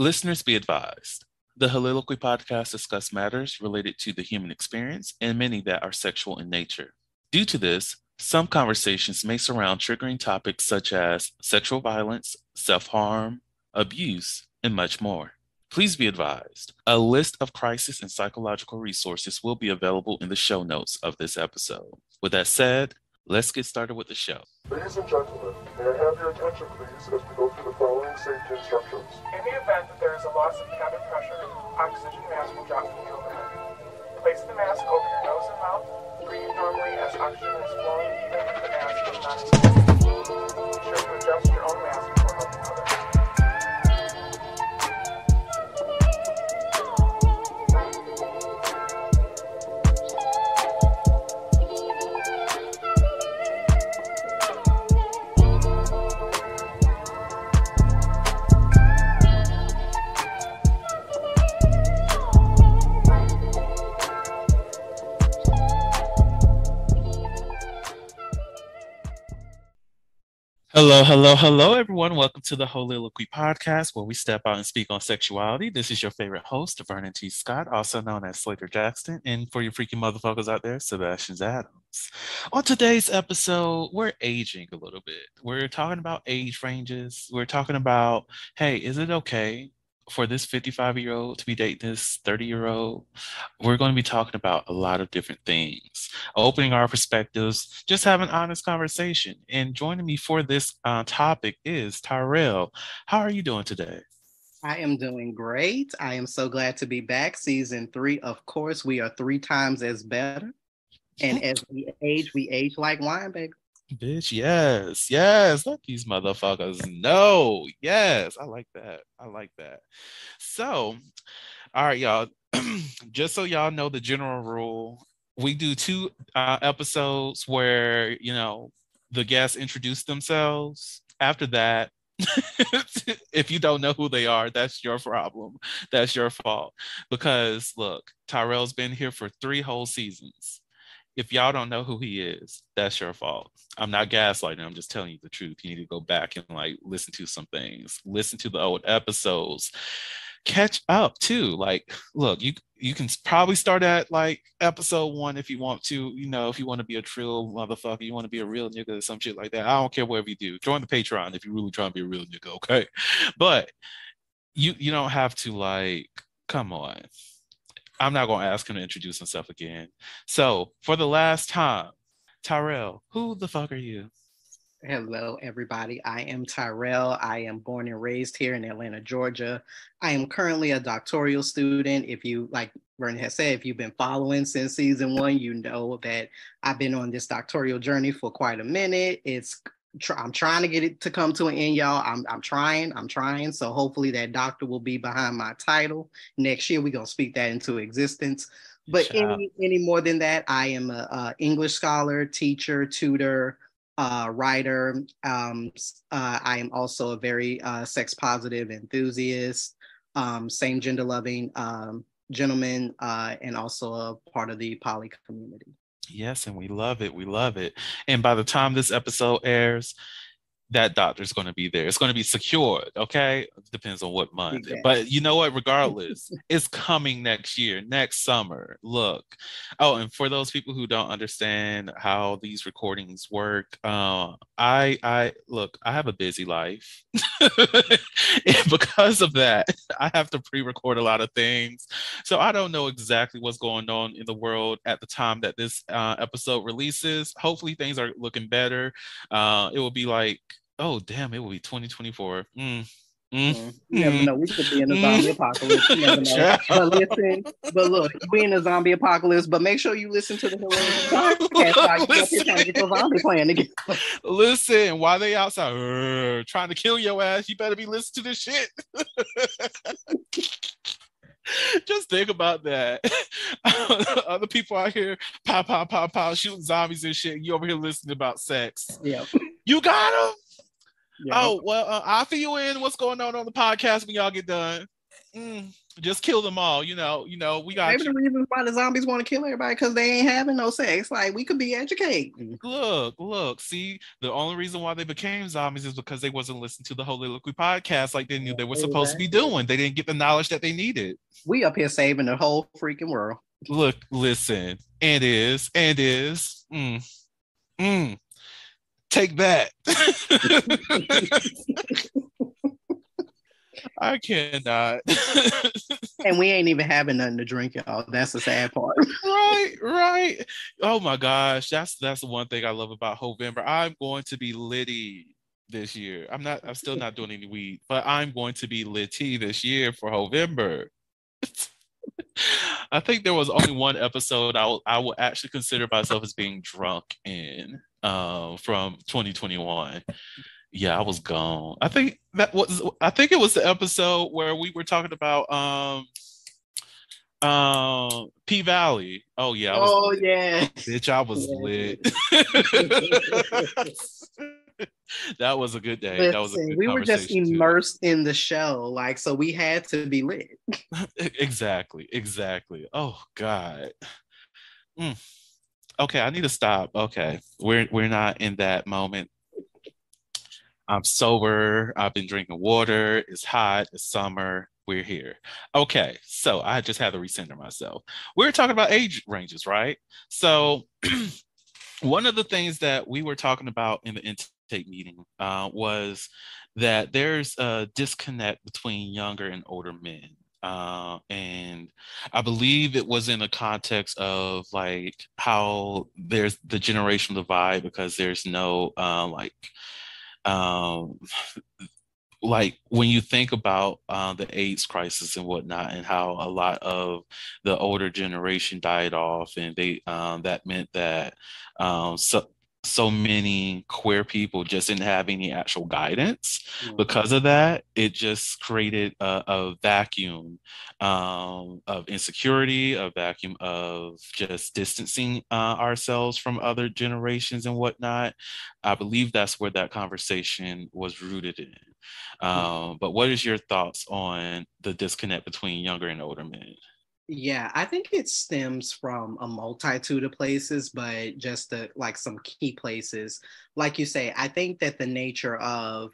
Listeners be advised. The Soliloquy podcast discuss matters related to the human experience and many that are sexual in nature. Due to this, some conversations may surround triggering topics such as sexual violence, self-harm, abuse, and much more. Please be advised, a list of crisis and psychological resources will be available in the show notes of this episode. With that said, let's get started with the show. Ladies and gentlemen, may I have your attention please as we go through the following safety instructions. In the event that there is a loss of cabin pressure, oxygen mask will drop from the overhead. Place the mask over your nose and mouth. Breathe normally as oxygen is flowing even if the mask is not extended. Be sure to adjust your own mask before helping others. Hello, everyone. Welcome to the Soliloquy podcast, where we step out and speak on sexuality. This is your favorite host, Vernon T. Scott, also known as Slaytor Jackson, and for you freaking motherfuckers out there, Sebastian Adams. On today's episode, we're aging a little bit. We're talking about age ranges. We're talking about, hey, is it okay for this 55-year-old to be dating this 30-year-old? We're going to be talking about a lot of different things, opening our perspectives, just have an honest conversation. And joining me for this topic is Tyrell. How are you doing today? I am doing great. I am so glad to be back. Season 3, of course, we are 3 times as better. And as we age like wine, baby. Bitch, yes. Let these motherfuckers know. Yes, I like that. So, all right, y'all. Just so y'all know the general rule, we do 2 episodes where, the guests introduce themselves. After that, if you don't know who they are, that's your problem. That's your fault. Because, look, Tyrell's been here for 3 whole seasons. If y'all don't know who he is, that's your fault. I'm not gaslighting. I'm just telling you the truth. You need to go back and listen to some things. Listen to the old episodes. Catch up too. Look, you can probably start at episode 1 if you want to. If you want to be a trill motherfucker, you want to be a real nigga or some shit like that. I don't care whatever you do. Join the Patreon if you really trying to be a real nigga, okay? But you don't have to come on. I'm not going to ask him to introduce himself again. So, for the last time, Tyrell, who the fuck are you? Hello, everybody. I am Tyrell. I am born and raised here in Atlanta, Georgia. I am currently a doctoral student. If you, like Vernon has said, if you've been following since season 1, you know that I've been on this doctoral journey for quite a minute. I'm trying to get it to come to an end, y'all. I'm trying. So hopefully that doctor will be behind my title. Next year, we're going to speak that into existence. But any more than that, I am a English scholar, teacher, tutor, writer. I am also a very sex positive enthusiast, same gender loving gentleman, and also a part of the poly community. Yes, and we love it. And by the time this episode airs, that doctor's going to be there. It's going to be secured, okay? Depends on what month. Exactly. But you know what? Regardless, it's coming next year, next summer. Look. Oh, and for those people who don't understand how these recordings work, I have a busy life. And because of that, I have to pre-record a lot of things. So I don't know exactly what's going on in the world at the time that this episode releases. Hopefully things are looking better. It will be oh, damn, it will be 2024. You never know. We could be in a zombie apocalypse. You never know. But look, we in a zombie apocalypse, but make sure you listen to the podcast while you're trying to get your zombie plan together. Listen, while they outside trying to kill your ass, you better be listening to this shit. Just think about that. Other people out here, pow, shooting zombies and shit. You over here listening about sex. Yeah. You got them? Yeah. Oh, well, I'll fill you in what's going on the podcast when y'all get done. Just kill them all. We got Maybe the you. reason why the zombies want to kill everybody because they ain't having no sex. Like we could be educated. Look. See, the only reason why they became zombies is because they wasn't listening to the Holy Liquid podcast like they knew they were supposed to be Exactly. doing. They didn't get the knowledge that they needed. We up here saving the whole freaking world. Look, listen, and is. Mm. Take that. I cannot. And we ain't even having nothing to drink, y'all. That's the sad part. Right. Oh my gosh, that's the one thing I love about Hovember. I'm going to be litty this year. I'm still not doing any weed, but I'm going to be litty this year for Hovember. I think there was only one episode I will actually consider myself as being drunk in from 2021. Yeah, I was gone. I think it was the episode where we were talking about P Valley. Oh yeah, I was Oh lit. yeah. Bitch, I was Yeah. lit. That was a good day. That was a Listen, good we were just conversation too. immersed in the show, like so we had to be lit. Exactly. Oh God. Mm. Okay, I need to stop. Okay, we're not in that moment. I'm sober. I've been drinking water. It's hot. It's summer. We're here. Okay, so I just had to recenter myself. We're talking about age ranges, right? So one of the things that we were talking about in the intake meeting was that there's a disconnect between younger and older men. And I believe it was in the context of like how there's the generational divide because there's no um, like when you think about the AIDS crisis and whatnot, and how a lot of the older generation died off, and they that meant that so many queer people just didn't have any actual guidance. Because of that, it just created a vacuum of insecurity, a vacuum of just distancing ourselves from other generations and whatnot. I believe that's where that conversation was rooted in. But what is your thoughts on the disconnect between younger and older men? Yeah, I think it stems from a multitude of places, but just like some key places. Like you say, I think that the nature of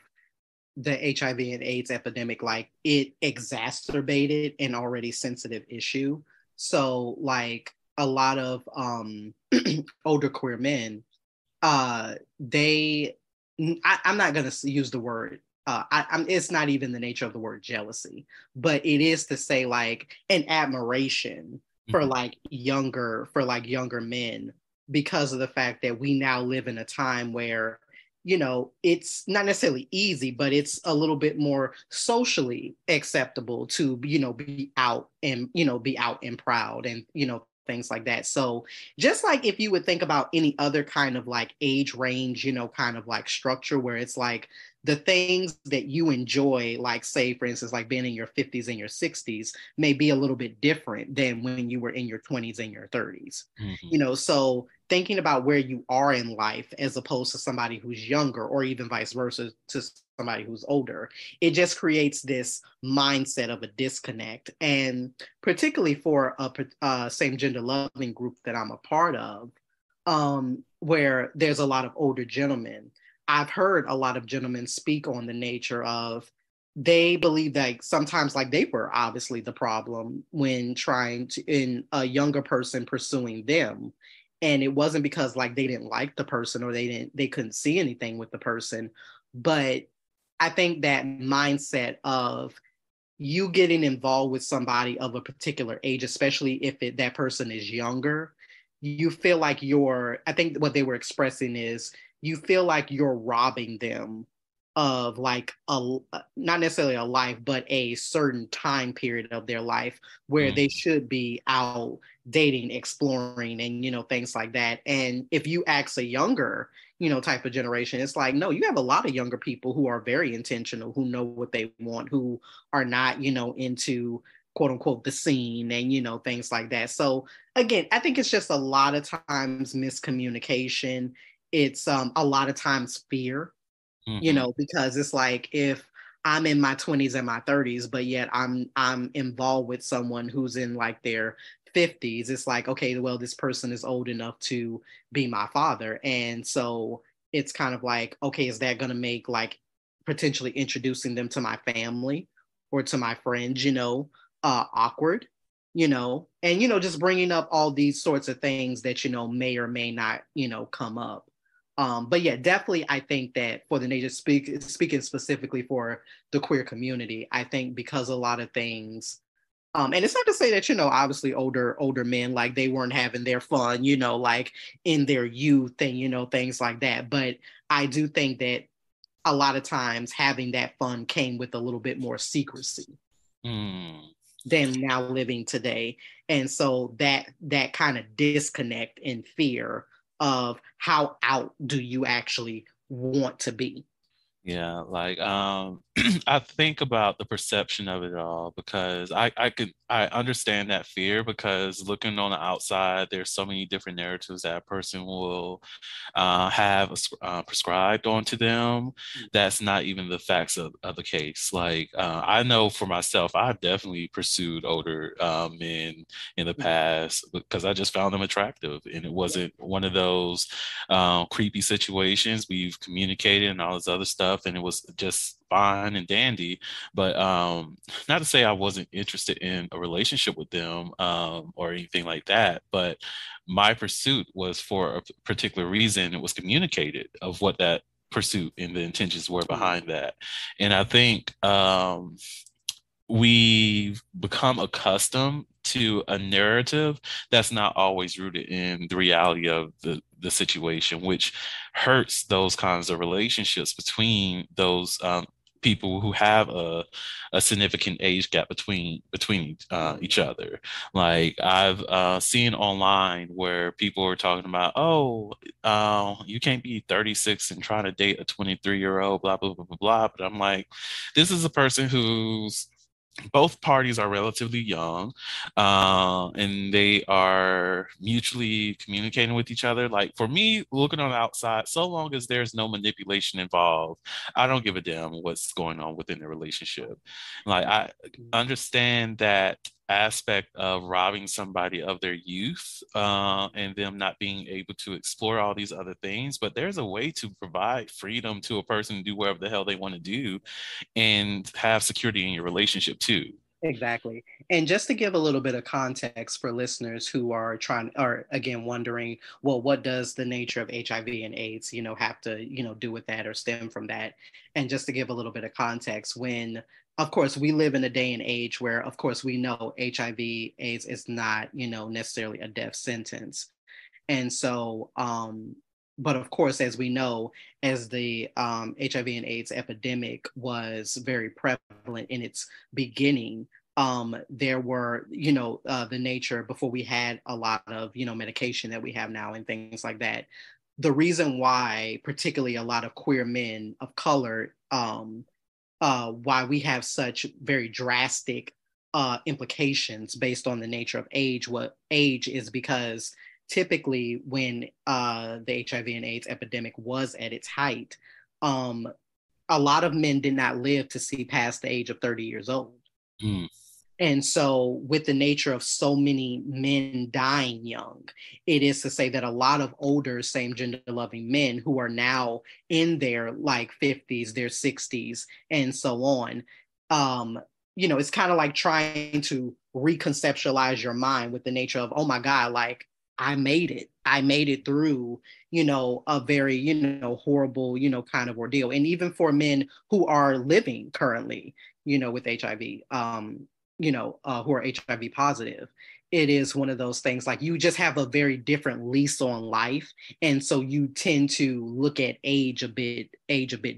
the HIV and AIDS epidemic, like it exacerbated an already sensitive issue. So like a lot of older queer men, they I'm not gonna use the word it's not even the nature of the word jealousy, but it is to say like an admiration for Mhm. younger men because of the fact that we now live in a time where it's not necessarily easy, but it's a little bit more socially acceptable to be out and be out and proud and things like that. So just like if you would think about any other kind of like age range, kind of like structure where it's like the things that you enjoy, like say for instance, like being in your 50s and your 60s may be a little bit different than when you were in your 20s and your 30s. Mhm. So thinking about where you are in life as opposed to somebody who's younger or even vice versa to somebody who's older, it just creates this mindset of a disconnect. And particularly for a same gender loving group that I'm a part of, where there's a lot of older gentlemen, I've heard a lot of gentlemen speak on the nature of they believe that sometimes like they were obviously the problem when trying to in a younger person pursuing them, and it wasn't because like they didn't like the person or they couldn't see anything with the person, but I think that mindset of you getting involved with somebody of a particular age, especially if that person is younger, you feel like I think what they were expressing is you feel like you're robbing them of like not necessarily a life, but a certain time period of their life where they Mhm. should be out dating, exploring, and things like that. And if you ask a younger type of generation, it's like, no, you have a lot of younger people who are very intentional, who know what they want, who are not into quote unquote the scene and things like that. So again, I think it's just a lot of times miscommunication. It's a lot of times fear, Mhm. because it's like if I'm in my 20s and my 30s, but yet I'm involved with someone who's in like their 50s. It's like, okay, well, this person is old enough to be my father. And so it's kind of like, okay, is that going to make like potentially introducing them to my family or to my friends, awkward, and, just bringing up all these sorts of things that, may or may not, come up. But yeah, definitely, I think that for the native speaking specifically for the queer community, I think because a lot of things, and it's not to say that, obviously older men, like they weren't having their fun, like in their youth and, things like that. But I do think that a lot of times having that fun came with a little bit more secrecy than now living today. And so that kind of disconnect and fear of how out do you actually want to be. Yeah, like I think about the perception of it all because I understand that fear because looking on the outside, there's so many different narratives that a person will have prescribed onto them. That's not even the facts of the case. Like I know for myself, I've definitely pursued older men in the past because I just found them attractive, and it wasn't one of those creepy situations. We've communicated and all this other stuff, and it was just fine and dandy. But not to say I wasn't interested in a relationship with them or anything like that, but my pursuit was for a particular reason. It was communicated of what that pursuit and the intentions were behind that. And I think we've become accustomed to a narrative that's not always rooted in the reality of the situation, which hurts those kinds of relationships between those people who have a significant age gap between each other. Like I've seen online where people are talking about, oh, you can't be 36 and trying to date a 23-year-old, blah blah blah blah blah. But I'm like, this is a person who's both parties are relatively young and they are mutually communicating with each other. Like for me, looking on the outside, so long as there's no manipulation involved, I don't give a damn what's going on within the relationship. Like I understand that aspect of robbing somebody of their youth and them not being able to explore all these other things, but there's a way to provide freedom to a person to do whatever the hell they want to do and have security in your relationship too. Exactly. And just to give a little bit of context for listeners who are trying or again wondering, well, what does the nature of HIV and AIDS, have to, do with that or stem from that? And just to give a little bit of context, when of course we live in a day and age where of course we know HIV AIDS is not, necessarily a death sentence. And so but of course, as we know, as the HIV and AIDS epidemic was very prevalent in its beginning, there were, the nature before we had a lot of, medication that we have now and things like that. The reason why, particularly a lot of queer men of color, why we have such very drastic implications based on the nature of age, what age is because typically when the HIV and AIDS epidemic was at its height, a lot of men did not live to see past the age of 30 years old. Mm. And so with the nature of so many men dying young, it is to say that a lot of older same gender loving men who are now in their like 50s, their 60s, and so on, it's kind of like trying to reconceptualize your mind with the nature of, oh my God, like I made it. I made it through, a very, horrible, kind of ordeal. And even for men who are living currently, with HIV, who are HIV positive, it is one of those things like you just have a very different lease on life. And so you tend to look at age a bit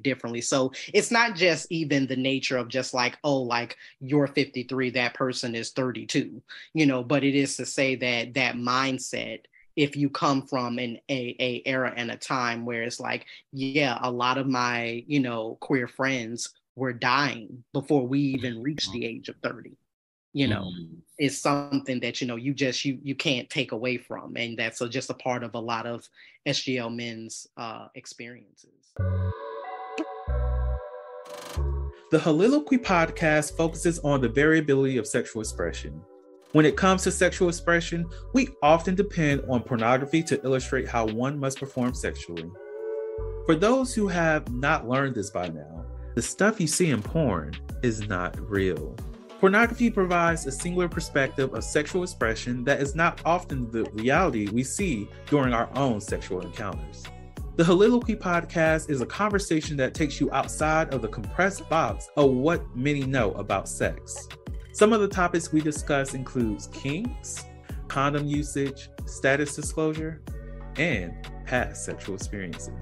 differently. So it's not just even the nature of just like, oh, like you're 53, that person is 32, but it is to say that that mindset, if you come from a era and a time where it's like, yeah, a lot of my, queer friends were dying before we even reached the age of 30, is something that, you can't take away from. And that's just a part of a lot of SGL men's experiences. The Holiloquy podcast focuses on the variability of sexual expression. When it comes to sexual expression, we often depend on pornography to illustrate how one must perform sexually. For those who have not learned this by now, the stuff you see in porn is not real. Pornography provides a singular perspective of sexual expression that is not often the reality we see during our own sexual encounters. The Holiloquy podcast is a conversation that takes you outside of the compressed box of what many know about sex. Some of the topics we discuss includes kinks, condom usage, status disclosure, and past sexual experiences.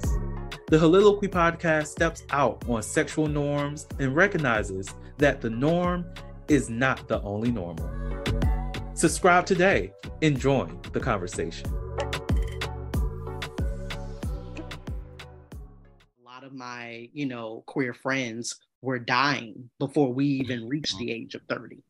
The Holiloquy podcast steps out on sexual norms and recognizes that the norm is not the only normal. Subscribe today and join the conversation. Of my queer friends were dying before we even reached the age of 30.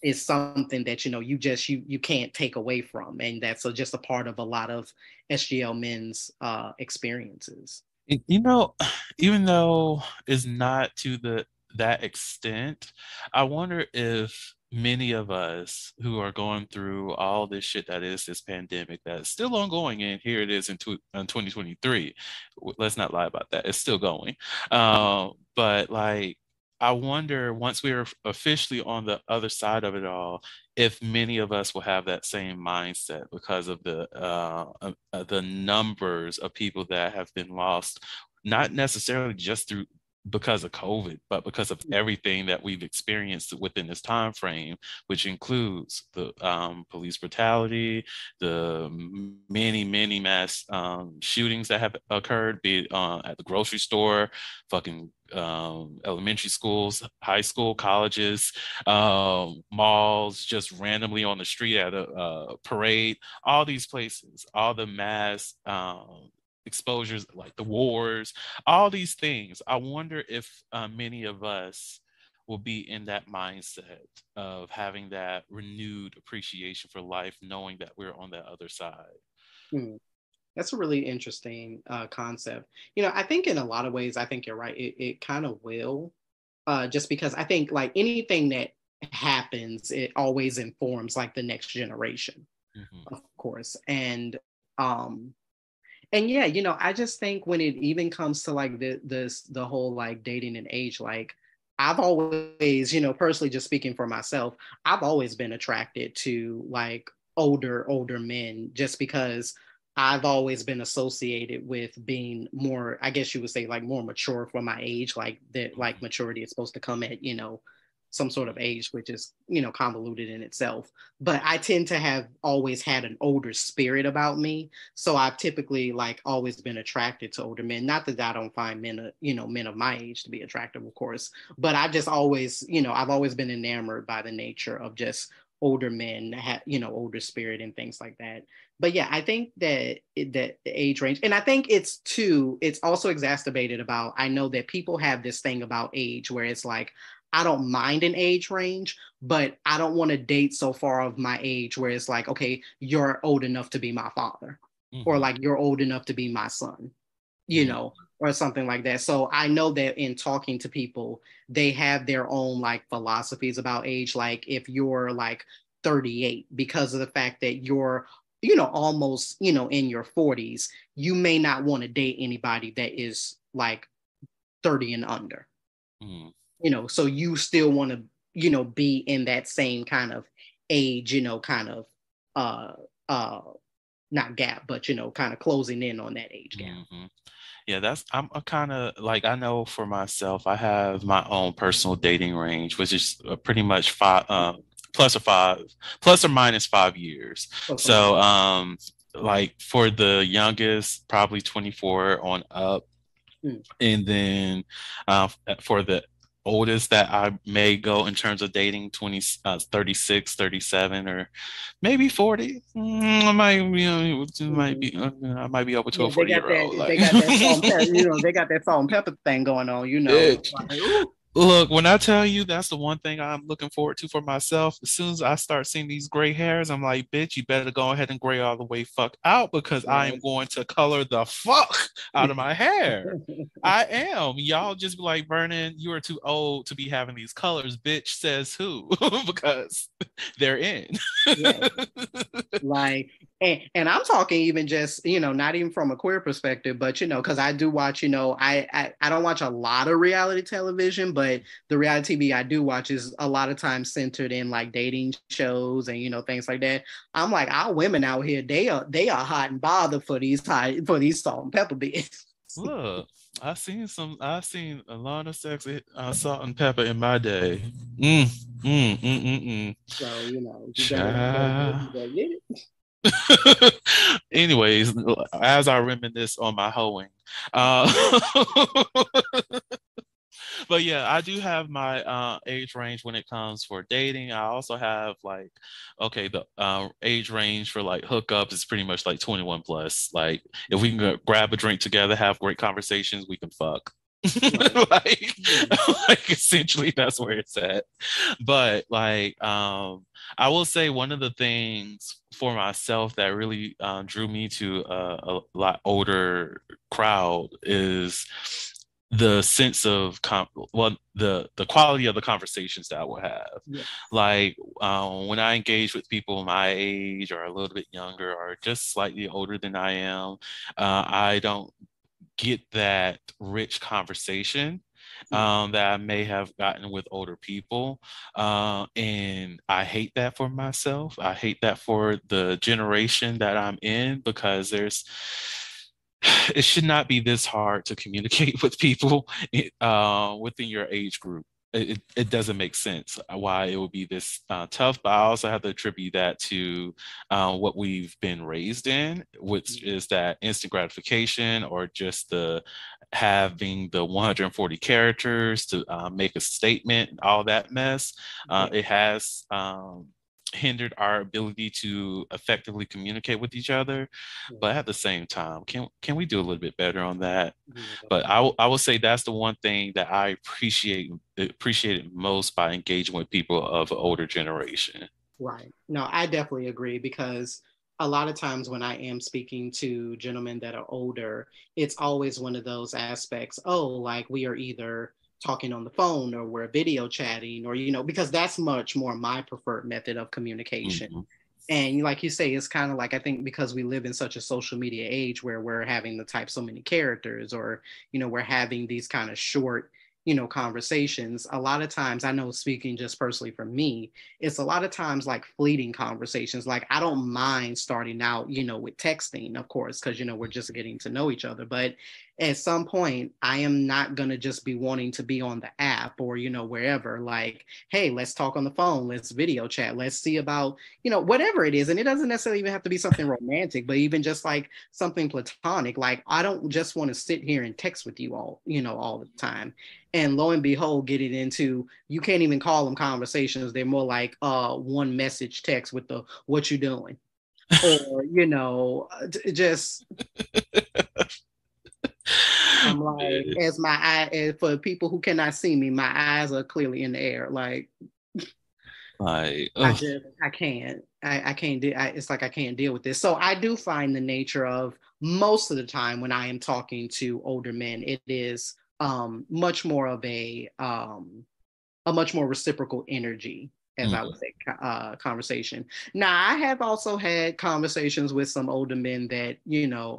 It's something that you can't take away from, and that's just a part of a lot of SGL men's experiences. Even though it's not to that extent, I wonder if many of us who are going through all this shit that is this pandemic that's still ongoing, and here it is in 2023. Let's not lie about that. It's still going. But like, I wonder once we're officially on the other side of it all, if many of us will have that same mindset because of the numbers of people that have been lost, not necessarily just because of COVID, but because of everything that we've experienced within this time frame, which includes the police brutality, the many mass shootings that have occurred, be it at the grocery store, fucking elementary schools, high school, colleges, malls, just randomly on the street at a parade, all these places, all the mass exposures, like the wars, all these things. I wonder if many of us will be in that mindset of having that renewed appreciation for life, knowing that we're on the other side. That's a really interesting concept. I think in a lot of ways, I think you're right. It kind of will, just because I think like anything that happens, it always informs like the next generation, of course. And yeah, I just think when it even comes to like the whole like dating and age, like I've always, personally just speaking for myself, I've always been attracted to like older men, just because I've always been associated with being more, I guess you would say, like more mature for my age, like that, like maturity is supposed to come at, some sort of age, which is, convoluted in itself. But I tend to have always had an older spirit about me. So I've typically like always been attracted to older men. Not that I don't find men, men of my age to be attractive, of course, but I've just always, I've always been enamored by the nature of just older men, older spirit and things like that. But yeah, I think that the age range, and I think it's also exacerbated about, I know that people have this thing about age where it's like, I don't mind an age range, but I don't want to date so far of my age where it's like, okay, you're old enough to be my father, or like you're old enough to be my son, or something like that. So I know that in talking to people, they have their own like philosophies about age. Like if you're like 38, because of the fact that you're, almost, in your 40s, you may not want to date anybody that is like 30 and under. So you still want to, be in that same kind of age, kind of, not gap, but, kind of closing in on that age gap. Yeah, I'm a kind of like, I know for myself, I have my own personal dating range, which is pretty much plus or minus 5 years. Okay. So, like for the youngest, probably 24 on up. And then for the oldest that I may go in terms of dating, 36, 37, or maybe 40. I might be over to a 40-year-old. They got that salt and pepper, they got that salt and pepper thing going on, Bitch. Look, when I tell you that's the one thing I'm looking forward to for myself, as soon as I start seeing these gray hairs, I'm like, bitch, you better go ahead and gray all the way fuck out because I am going to color the fuck out of my hair. I am. Y'all just be like, Vernon, you are too old to be having these colors. Bitch says who? Because they're in. Yes. Like, and I'm talking even just, not even from a queer perspective, but, because I do watch, I don't watch a lot of reality television, but the reality TV I do watch is a lot of times centered in like dating shows and, things like that. I'm like, our women out here, they are hot and bothered for these salt and pepper bits. Look, I've seen a lot of sex, salt and pepper in my day. Mm, So, Child. you better get it. Anyways, as I reminisce on my hoeing, uh, but yeah, I do have my age range when it comes for dating. I also have like, okay, the age range for like hookups is pretty much like 21 plus. Like, if we can grab a drink together, have great conversations, we can fuck. like, like essentially that's where it's at. But like, I will say one of the things for myself that really drew me to a lot older crowd is the sense of the quality of the conversations that I will have. Yes. Like when I engage with people my age or a little bit younger or just slightly older than I am, I don't get that rich conversation that I may have gotten with older people. And I hate that for myself. I hate that for the generation that I'm in because it should not be this hard to communicate with people within your age group. It doesn't make sense why it would be this tough, but I also have to attribute that to what we've been raised in, which is that instant gratification or just the having the 140 characters to make a statement, all that mess. It has hindered our ability to effectively communicate with each other. But at the same time, can we do a little bit better on that? But I will say that's the one thing that I appreciated most by engaging with people of an older generation. Right. No, I definitely agree because a lot of times when I am speaking to gentlemen that are older, it's always one of those aspects. Oh, like we are either talking on the phone or we're video chatting or, because that's much more my preferred method of communication. Mm-hmm. And like you say, it's kind of like, I think because we live in such a social media age where we're having to type so many characters or, we're having these kind of short, conversations. A lot of times, I know speaking just personally for me, it's a lot of times like fleeting conversations. Like I don't mind starting out, with texting, of course, because, we're just getting to know each other. But at some point, I am not going to just be wanting to be on the app or, wherever. Like, hey, let's talk on the phone. Let's video chat. Let's see about, whatever it is. And it doesn't necessarily even have to be something romantic, but even just like something platonic. Like, I don't just want to sit here and text with you all, all the time. And lo and behold, getting into, you can't even call them conversations. They're more like one message text with the, what you doing? Or, just... I'm like, as my eye, for people who cannot see me, my eyes are clearly in the air. Like, I can't. I can't do. It's like I can't deal with this. So I do find the nature of most of the time when I am talking to older men, it is much more of a much more reciprocal energy, as I would say, conversation. Now, I have also had conversations with some older men that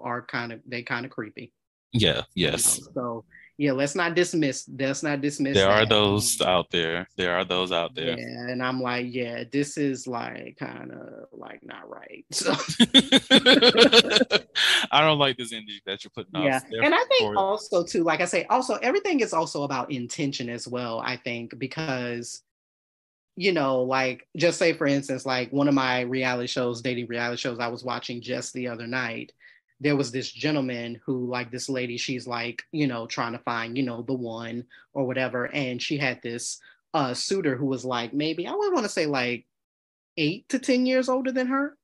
are kind of creepy. Yeah, yes. So yeah, let's not dismiss There that. are those out there. There are those out there. Yeah, and I'm like, yeah, this is like kind of like not right. So I don't like this energy that you're putting yeah, off. and I think also too, like I say, also everything is also about intention as well. I think because like just say for instance, like one of my dating reality shows I was watching just the other night, there was this gentleman who, like, this lady, she's like, trying to find, the one or whatever. And she had this suitor who was like, maybe I would want to say like 8 to 10 years older than her.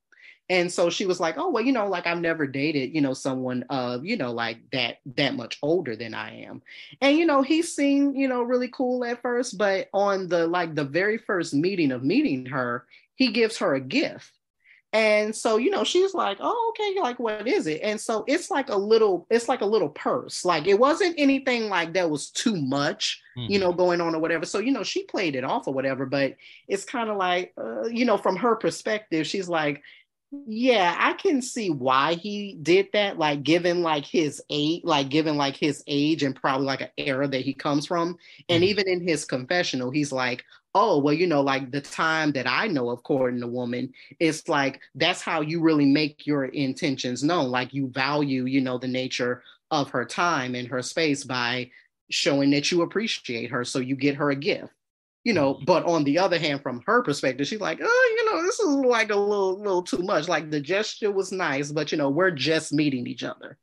And so she was like, oh, well, like I've never dated, someone of, like that much older than I am. And, he seemed, really cool at first, but on the very first meeting her, he gives her a gift. And so, she's like, oh, okay, like, what is it? And so it's like a little purse. Like it wasn't anything like that was too much, going on or whatever. So, she played it off or whatever, but it's kind of like, from her perspective, she's like, yeah, I can see why he did that, like given like his age and probably like an era that he comes from. And even in his confessional, he's like, oh, well, like the time that I know of courting a woman, it's like that's how you really make your intentions known. Like you value, the nature of her time and her space by showing that you appreciate her. So you get her a gift. But on the other hand, from her perspective, she's like, oh, this is like a little too much. Like the gesture was nice, but we're just meeting each other.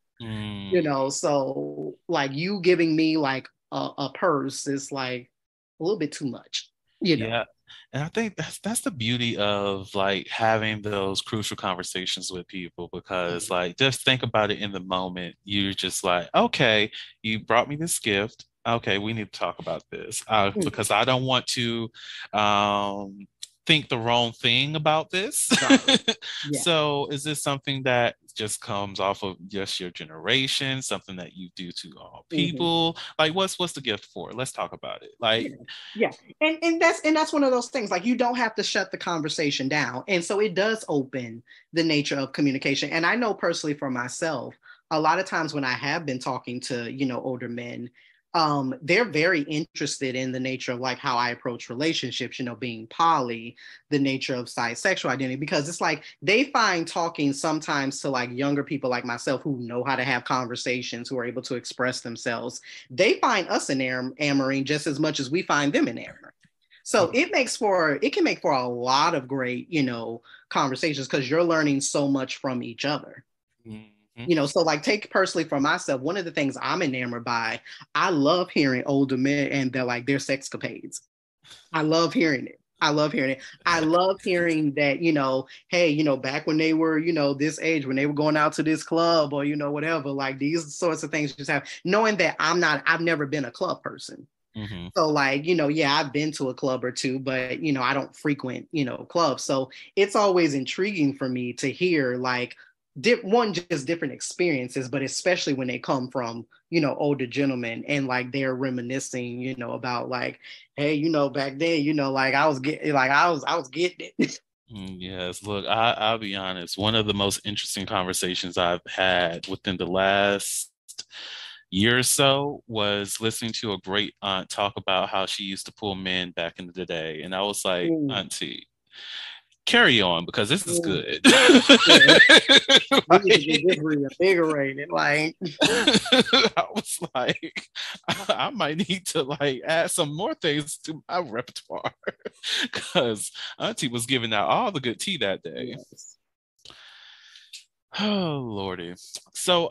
So like you giving me like a purse is like a little bit too much. Yeah. And I think that's the beauty of like having those crucial conversations with people, because like just think about it in the moment. You're just like, okay, you brought me this gift. Okay, we need to talk about this because I don't want to think the wrong thing about this. Yeah. So is this something that just comes off of just your generation, something that you do to all people? Like what's the gift for? Let's talk about it. Like yeah. And that's one of those things, like you don't have to shut the conversation down. And so it does open the nature of communication. And I know personally for myself, a lot of times when I have been talking to, older men, they're very interested in the nature of like how I approach relationships, being poly, the nature of sexual identity, because it's like they find talking sometimes to like younger people like myself who know how to have conversations, who are able to express themselves. They find us enamoring just as much as we find them enamoring. So it can make for a lot of great, conversations because you're learning so much from each other. So like take personally for myself, one of the things I'm enamored by, I love hearing older men and their sexcapades. I love hearing it. I love hearing it. I love hearing that, hey, back when they were, this age, when they were going out to this club or, whatever, like these sorts of things just have, knowing that I've never been a club person. So like, yeah, I've been to a club or two, but, I don't frequent, clubs. So it's always intriguing for me to hear like, just different experiences, but especially when they come from, older gentlemen and like they're reminiscing, about like, hey, back then, like I was getting it. Yes, look, I'll be honest. One of the most interesting conversations I've had within the last year or so was listening to a great aunt talk about how she used to pull men back in the day. And I was like, Auntie, carry on because this is good. We need to get this reinvigorated. Like I was like, I might need to like add some more things to my repertoire because Auntie was giving out all the good tea that day. Yes. Oh Lordy. So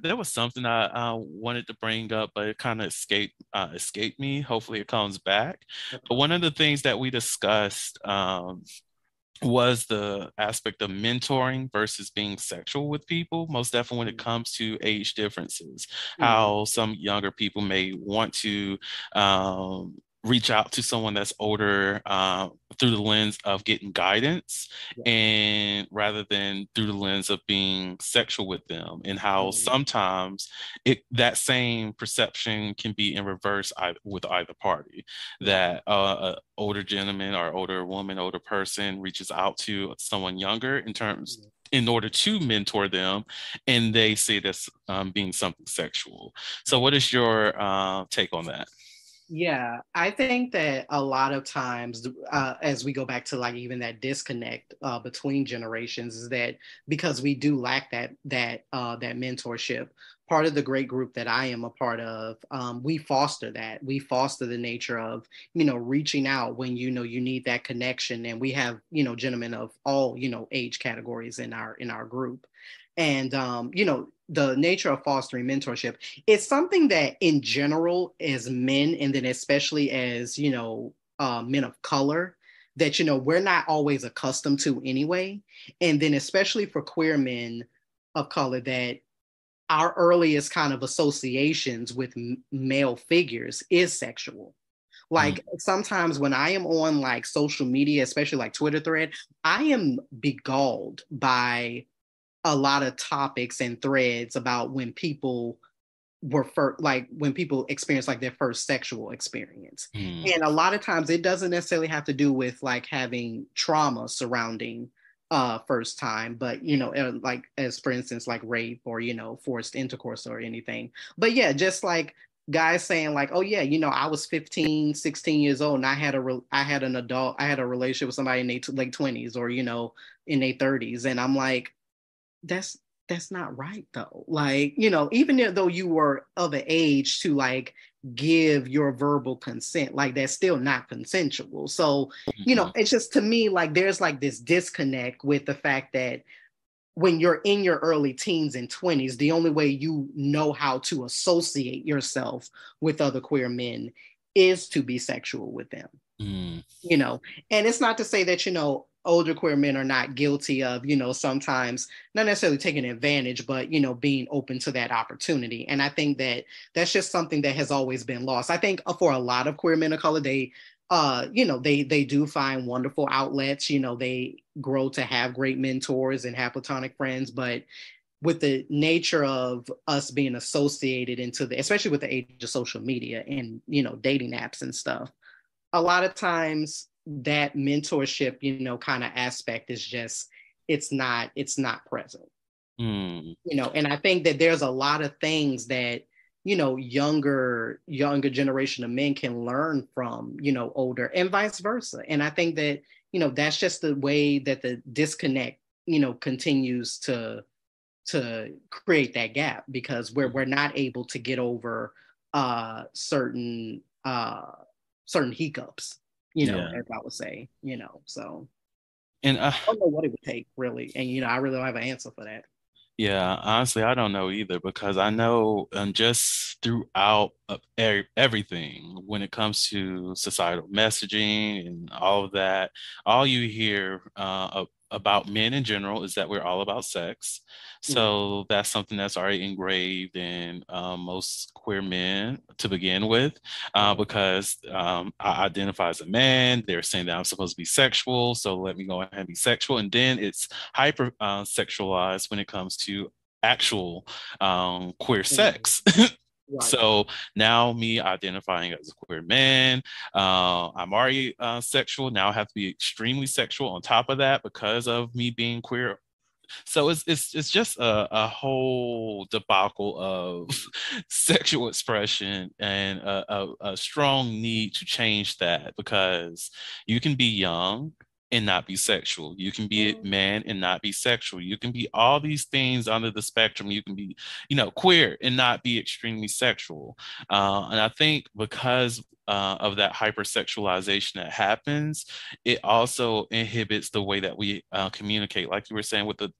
there was something I wanted to bring up, but it kind of escaped me. Hopefully it comes back. But one of the things that we discussed was the aspect of mentoring versus being sexual with people, most definitely when it comes to age differences, how some younger people may want to reach out to someone that's older through the lens of getting guidance and rather than through the lens of being sexual with them, and how sometimes that same perception can be in reverse with either party, that older gentleman or older woman, older person reaches out to someone younger in order to mentor them, and they see this being something sexual. So what is your take on that? Yeah, I think that a lot of times, as we go back to like even that disconnect between generations, is that because we do lack that mentorship. Part of the great group that I am a part of, we foster that. We foster the nature of reaching out when you need that connection, and we have gentlemen of all age categories in our group, and the nature of fostering mentorship, it's something that in general as men, and then especially as men of color, that, we're not always accustomed to anyway. And then especially for queer men of color, that our earliest kind of associations with male figures is sexual. Like sometimes when I am on like social media, especially like Twitter thread, I am beguiled by a lot of topics and threads about when people when people experience like their first sexual experience. And a lot of times it doesn't necessarily have to do with like having trauma surrounding first time, but like as for instance like rape or forced intercourse or anything. But yeah, just like guys saying like, oh yeah, I was 15, 16 years old and I had a relationship with somebody in their late 20s or in their 30s, and I'm like, that's not right though. Like, even though you were of an age to like give your verbal consent, like that's still not consensual. So, it's just to me like there's like this disconnect with the fact that when you're in your early teens and 20s, the only way you know how to associate yourself with other queer men is to be sexual with them. And it's not to say that, older queer men are not guilty of, sometimes not necessarily taking advantage, but, being open to that opportunity. And I think that that's just something that has always been lost. I think for a lot of queer men of color, they do find wonderful outlets, they grow to have great mentors and have platonic friends, but with the nature of us being associated especially with the age of social media and, dating apps and stuff, a lot of times that mentorship, kind of aspect is just, it's not present. And I think that there's a lot of things that, younger generation of men can learn from, older, and vice versa. And I think that, that's just the way that the disconnect, continues to create that gap, because we're not able to get over certain hiccups, as I would say, so. And I don't know what it would take really. And, I really don't have an answer for that. Yeah, honestly, I don't know either, because I know just throughout everything, when it comes to societal messaging and all of that, all you hear about men in general is that we're all about sex. So that's something that's already engraved in most queer men to begin with, because I identify as a man. They're saying that I'm supposed to be sexual, so let me go ahead and be sexual. And then it's hyper sexualized when it comes to actual queer sex. Right. So now me identifying as a queer man, I'm already sexual. Now I have to be extremely sexual on top of that because of me being queer. So it's just a whole debacle of sexual expression, and a strong need to change that, because you can be young and not be sexual. You can be a man and not be sexual. You can be all these things under the spectrum. You can be, queer and not be extremely sexual. And I think because of that hypersexualization that happens, it also inhibits the way that we communicate. Like you were saying with the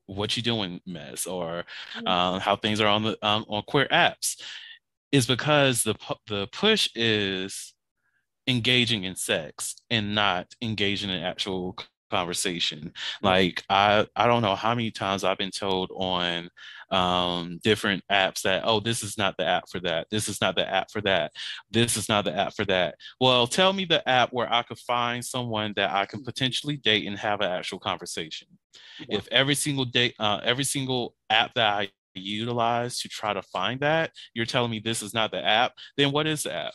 what you doing mess, or how things are on the on queer apps, is because the push is engaging in sex and not engaging in actual conversation. Like I don't know how many times I've been told on different apps that, oh, this is not the app for that, this is not the app for that, this is not the app for that. Well, tell me the app where I could find someone that I can potentially date and have an actual conversation. If every single app that I utilize to try to find that, you're telling me this is not the app, then what is the app?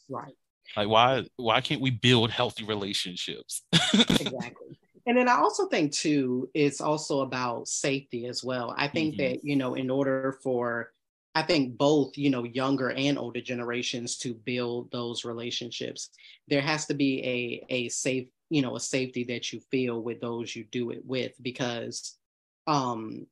Right. Like, why can't we build healthy relationships? Exactly. And then I also think too, it's also about safety as well. I think that, in order for, I think both, younger and older generations to build those relationships, there has to be a safe, a safety that you feel with those you do it with, because, you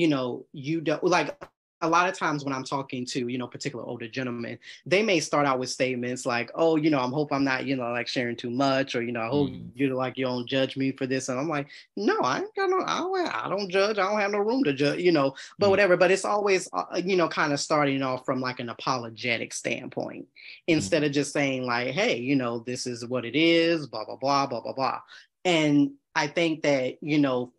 don't like, a lot of times when I'm talking to, particular older gentlemen, they may start out with statements like, oh, I hope I'm not, like sharing too much, or, I hope Mm, you don't judge me for this. And I'm like, no, I ain't got no, I don't judge. I don't have no room to judge, but mm, whatever. But it's always, kind of starting off from like an apologetic standpoint instead mm, of just saying like, hey, this is what it is, blah, blah, blah, blah, blah, blah. And I think that,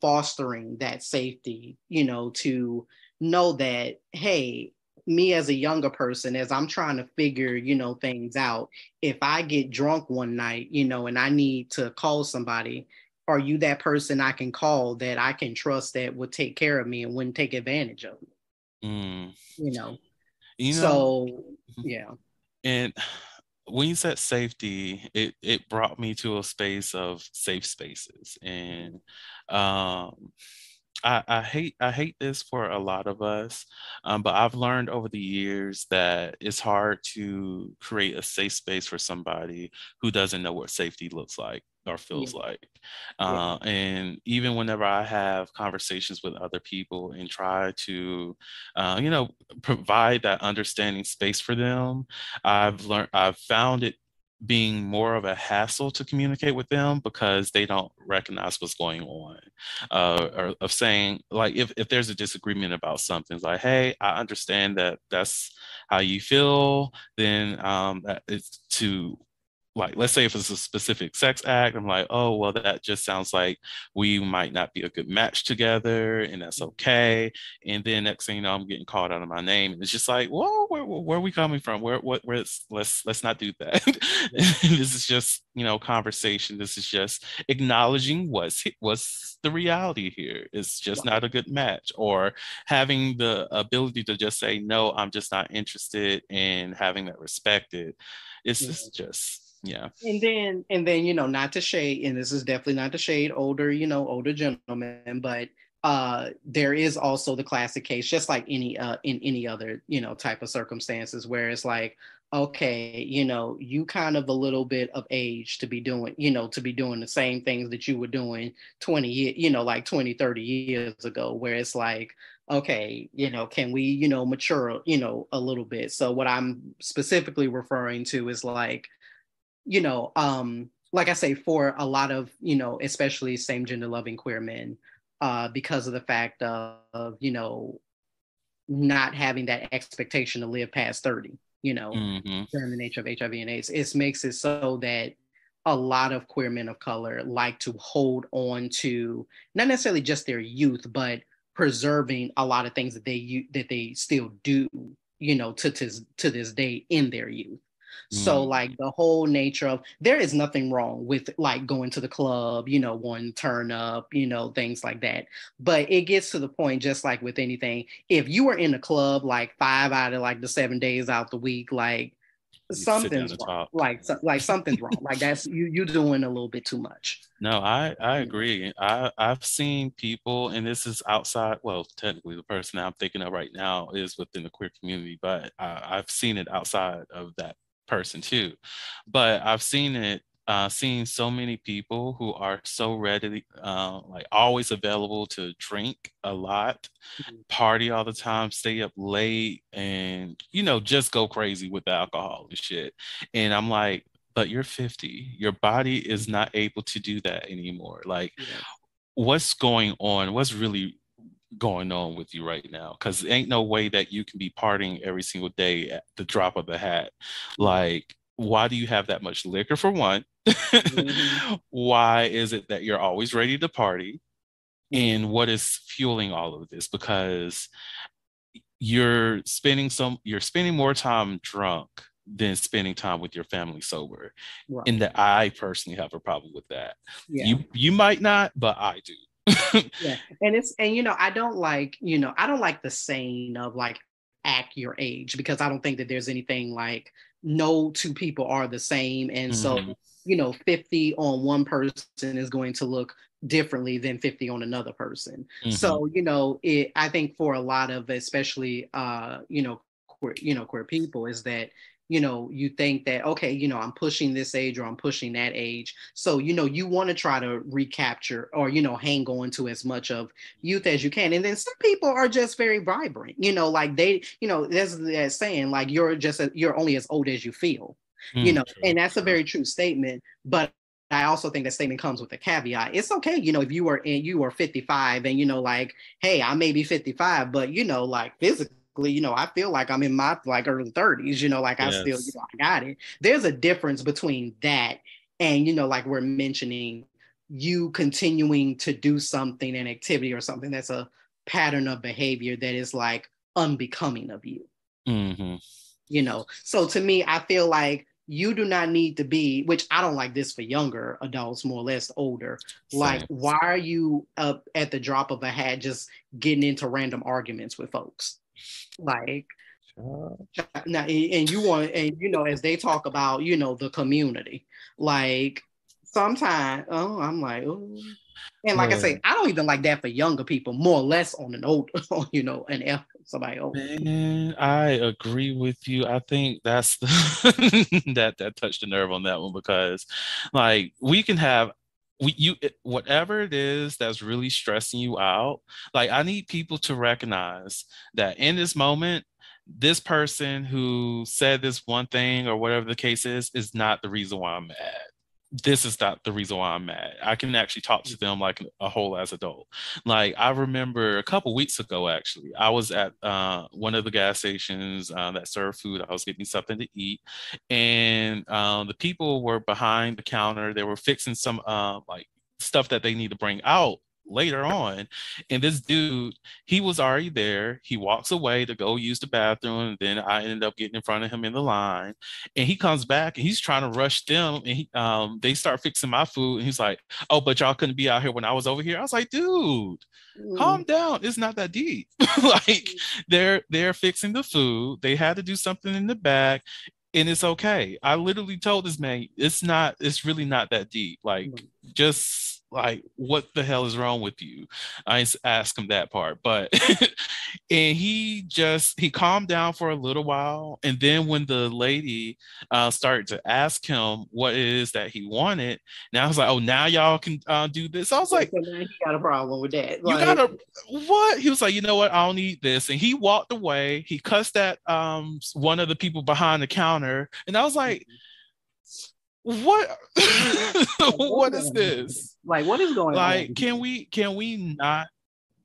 fostering that safety, to know that, hey, me as a younger person, as I'm trying to figure, things out, if I get drunk one night, and I need to call somebody, are you that person I can call that I can trust that would take care of me and wouldn't take advantage of me, mm. you know? You know, So, yeah. and when you said safety, it brought me to a space of safe spaces. And um I hate this for a lot of us, but I've learned over the years that it's hard to create a safe space for somebody who doesn't know what safety looks like or Yeah. feels like. Yeah. And even whenever I have conversations with other people and try to, provide that understanding space for them, I've found it being more of a hassle to communicate with them because they don't recognize what's going on, or of saying like if there's a disagreement about something, it's like, hey, I understand that that's how you feel, then that it's to, like, let's say if it's a specific sex act, I'm like, oh, well, that just sounds like we might not be a good match together, and that's okay. And then next thing you know, I'm getting called out of my name, and it's just like, whoa, where are we coming from? Let's not do that. Yeah. This is just, conversation. This is just acknowledging what's the reality here. It's just Right. not a good match, or having the ability to just say, no, I'm just not interested, and having that respected. It's Yeah. just, yeah. And then, not to shade, and this is definitely not to shade older gentlemen, but there is also the classic case, just like in any other, type of circumstances where it's like, okay, you kind of a little bit of age to be doing, the same things that you were doing 20 years, like 20, 30 years ago, where it's like, okay, can we, mature, a little bit. So what I'm specifically referring to is like I say, for a lot of, especially same gender loving queer men, because of the fact of, not having that expectation to live past 30, Mm-hmm. during the nature of HIV and AIDS, it makes it so that a lot of queer men of color like to hold on to not necessarily just their youth, but preserving a lot of things that they still do, to this day in their youth. So Mm-hmm. like the whole nature of, there is nothing wrong with like going to the club, one turn up, things like that. But it gets to the point, just like with anything, if you are in a club like 5 out of like the 7 days out the week, like You sit down something's and wrong. talk. Like something's wrong. Like that's you doing a little bit too much. No, I You know? agree. I've seen people, and this is outside. Well, technically, the person I'm thinking of right now is within the queer community, but I've seen it outside of that person too. But I've seen it, seen so many people who are so ready, like always available to drink a lot, Mhm. party all the time, stay up late, and just go crazy with the alcohol and shit. And I'm like, but you're 50. Your body is not able to do that anymore. Like, Yes. what's going on? What's really going on with you right now? Because ain't no way that you can be partying every single day at the drop of the hat. Yeah. Like, why do you have that much liquor for one? Hmm. Why is it that you're always ready to party? Hmm. And what is fueling all of this? Because you're spending more time drunk than spending time with your family sober. And Right. that, I personally have a problem with that. Yeah. You might not, but I do. Yeah. And I don't like the saying of like act your age, because I don't think that there's anything like no two people are the same. And so, Hmm. 50 on one person is going to look differently than 50 on another person. Hmm. So, I think for a lot of, especially queer people, is that you think that, okay, I'm pushing this age or I'm pushing that age. So, you want to try to recapture or, hang on to as much of youth as you can. And then some people are just very vibrant, like there's that saying, like, you're only as old as you feel, True, and that's a true. very true statement. But I also think that statement comes with a caveat. It's okay, if you are 55 and like, hey, I may be 55, but like physically, I feel like I'm in my like early 30s, like I still, Yes. I got it. There's a difference between that and, like we're mentioning, you continuing to do something, an activity or something that's a pattern of behavior that is like unbecoming of you. Mm-hmm. So to me, I feel like you do not need to be, which I don't like this for younger adults, more or less older. Like, Same. why are you up at the drop of a hat just getting into random arguments with folks? Like, now, and you want, and as they talk about, the community, like sometimes, oh, I'm like, oh. And like I Look, say, I don't even like that for younger people, more or less on an old, somebody old. man, I agree with you. I think that's the that touched the nerve on that one because, like, we can have whatever it is that's really stressing you out. Like, I need people to recognize that in this moment, this person who said this one thing or whatever the case is not the reason why I'm mad. This is not the reason why I'm mad. I can actually talk to them like a whole as adult. Like I remember a couple weeks ago, actually, I was at one of the gas stations that serve food. I was getting something to eat, and the people were behind the counter. They were fixing some like stuff that they need to bring out later on. And this dude, he was already there. He walks away to go use the bathroom. And then I ended up getting in front of him in the line. And he comes back and he's trying to rush them. And they start fixing my food. And he's like, oh, but y'all couldn't be out here when I was over here. I was like, dude, calm down. It's not that deep. Like they're fixing the food. They had to do something in the back. And it's okay. I literally told this man, it's really not that deep. Like, just like, what the hell is wrong with you? I asked him that part, but and he calmed down for a little while, and then when the lady started to ask him what it is that he wanted, now I was like, oh, now y'all can do this. I was like, So now he got a problem with that. you Like, gotta what? He was like, you know what? I don't need this, and he walked away. He cussed at one of the people behind the counter, and I was like, what? What is this? like, what is going Like, on? can we not?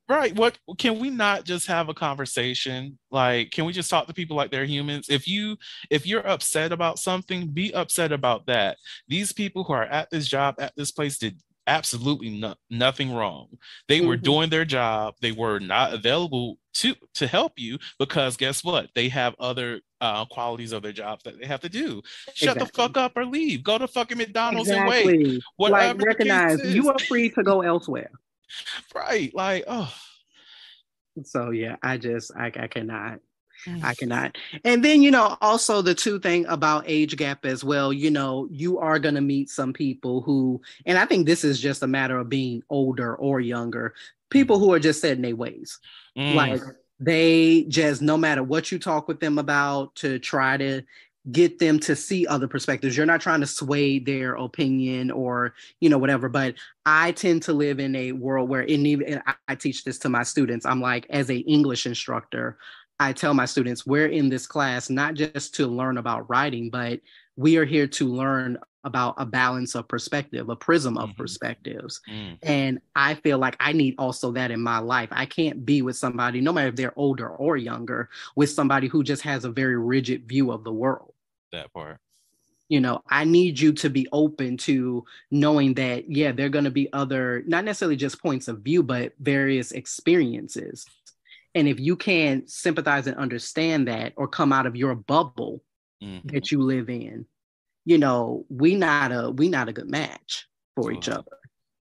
Right. What can we not just have a conversation? Like, can we just talk to people like they're humans? If you're upset about something, be upset about that. These people who are at this job, at this place, did absolutely nothing wrong. They were doing their job. They were not available to help you because guess what? They have other qualities of their jobs that they have to do. Shut the fuck up or leave. Go to fucking McDonald's and wait. Exactly. Like, Whatever the case recognize is. you are free to go elsewhere. Right. Like, oh. So yeah, I cannot. I cannot. And then, also the two thing about age gap as well, you are going to meet some people who, and I think this is just a matter of being older or younger, people who are just set in their ways. Like they just, no matter what you talk with them about to try to get them to see other perspectives, you're not trying to sway their opinion or, whatever. But I tend to live in a world where and I teach this to my students. I'm like, as an English instructor, I tell my students, we're in this class not just to learn about writing, but we are here to learn about a balance of perspective, a prism of perspectives. And I feel like I need also that in my life. I can't be with somebody, no matter if they're older or younger, with somebody who just has a very rigid view of the world. That part. I need you to be open to knowing that, yeah, there are going to be other, not necessarily just points of view, but various experiences. And if you can't sympathize and understand that or come out of your bubble that you live in, we not a good match for each other.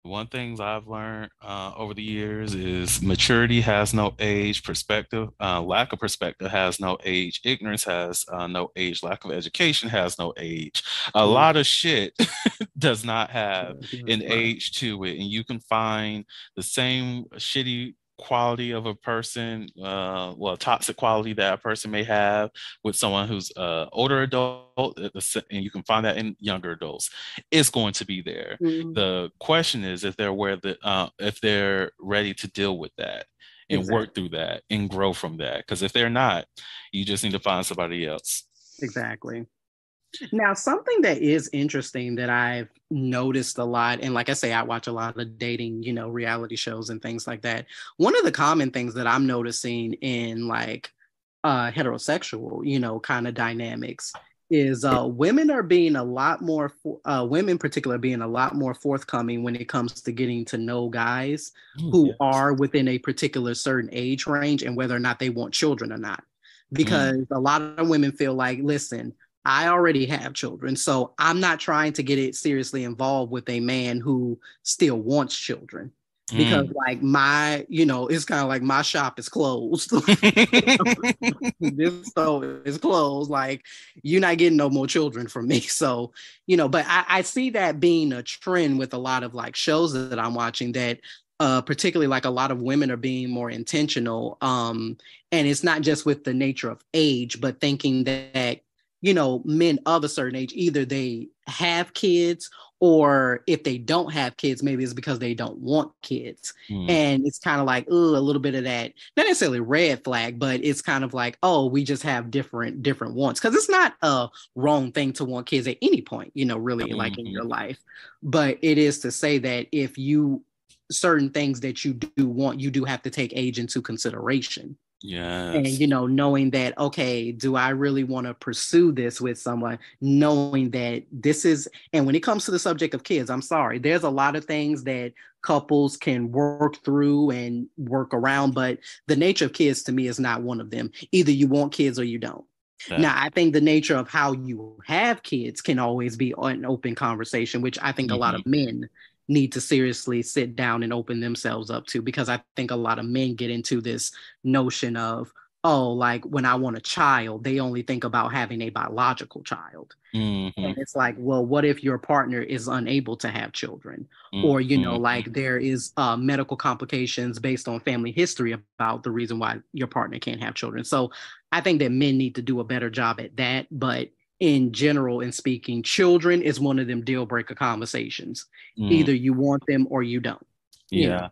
One things I've learned over the years is maturity has no age, perspective, lack of perspective has no age, ignorance has no age, lack of education has no age. A lot of shit does not have an age to it. And you can find the same shitty quality of a person, well, toxic quality that a person may have with someone who's older adult, and you can find that in younger adults, it's going to be there. Mhm. The question is if they're ready to deal with that and Exactly. work through that and grow from that. Because if they're not, you just need to find somebody else. Exactly. Now, something that is interesting that I've noticed a lot, and like I say, I watch a lot of dating, reality shows and things like that. One of the common things that I'm noticing in like heterosexual, kind of dynamics is women are being a lot more, women in particular, being a lot more forthcoming when it comes to getting to know guys Ooh, who yes. are within a particular certain age range and whether or not they want children or not. Mm, Because a lot of women feel like, listen, I already have children, so I'm not trying to get it seriously involved with a man who still wants children. Because mm. like it's kind of like my shop is closed. This store is closed. Like you're not getting no more children from me. So, but I see that being a trend with a lot of like shows that I'm watching that particularly like a lot of women are being more intentional. And it's not just with the nature of age, but thinking that, men of a certain age, either they have kids or if they don't have kids, maybe it's because they don't want kids. Mm, And it's kind of like, a little bit of that, not necessarily red flag, but it's kind of like, oh, we just have different wants. Because it's not a wrong thing to want kids at any point, really like in your mhm. life. But it is to say that if you certain things that you do want, you do have to take age into consideration. And Yes. knowing that, okay, do I really want to pursue this with someone, knowing that this is, and when it comes to the subject of kids, I'm sorry, there's a lot of things that couples can work through and work around, but the nature of kids to me is not one of them. Either you want kids or you don't. Now, That. I think the nature of how you have kids can always be an open conversation, which I think a lot of Mhm. men need to seriously sit down and open themselves up to, because I think a lot of men get into this notion of, oh, like when I want a child, they only think about having a biological child. And Mhm. it's like, well, what if your partner is unable to have children? Or, Mhm. like there is medical complications based on family history about the reason why your partner can't have children. So I think that men need to do a better job at that. But in general, in speaking, children is one of them deal breaker conversations. Mm. Either you want them or you don't, you know. Yeah.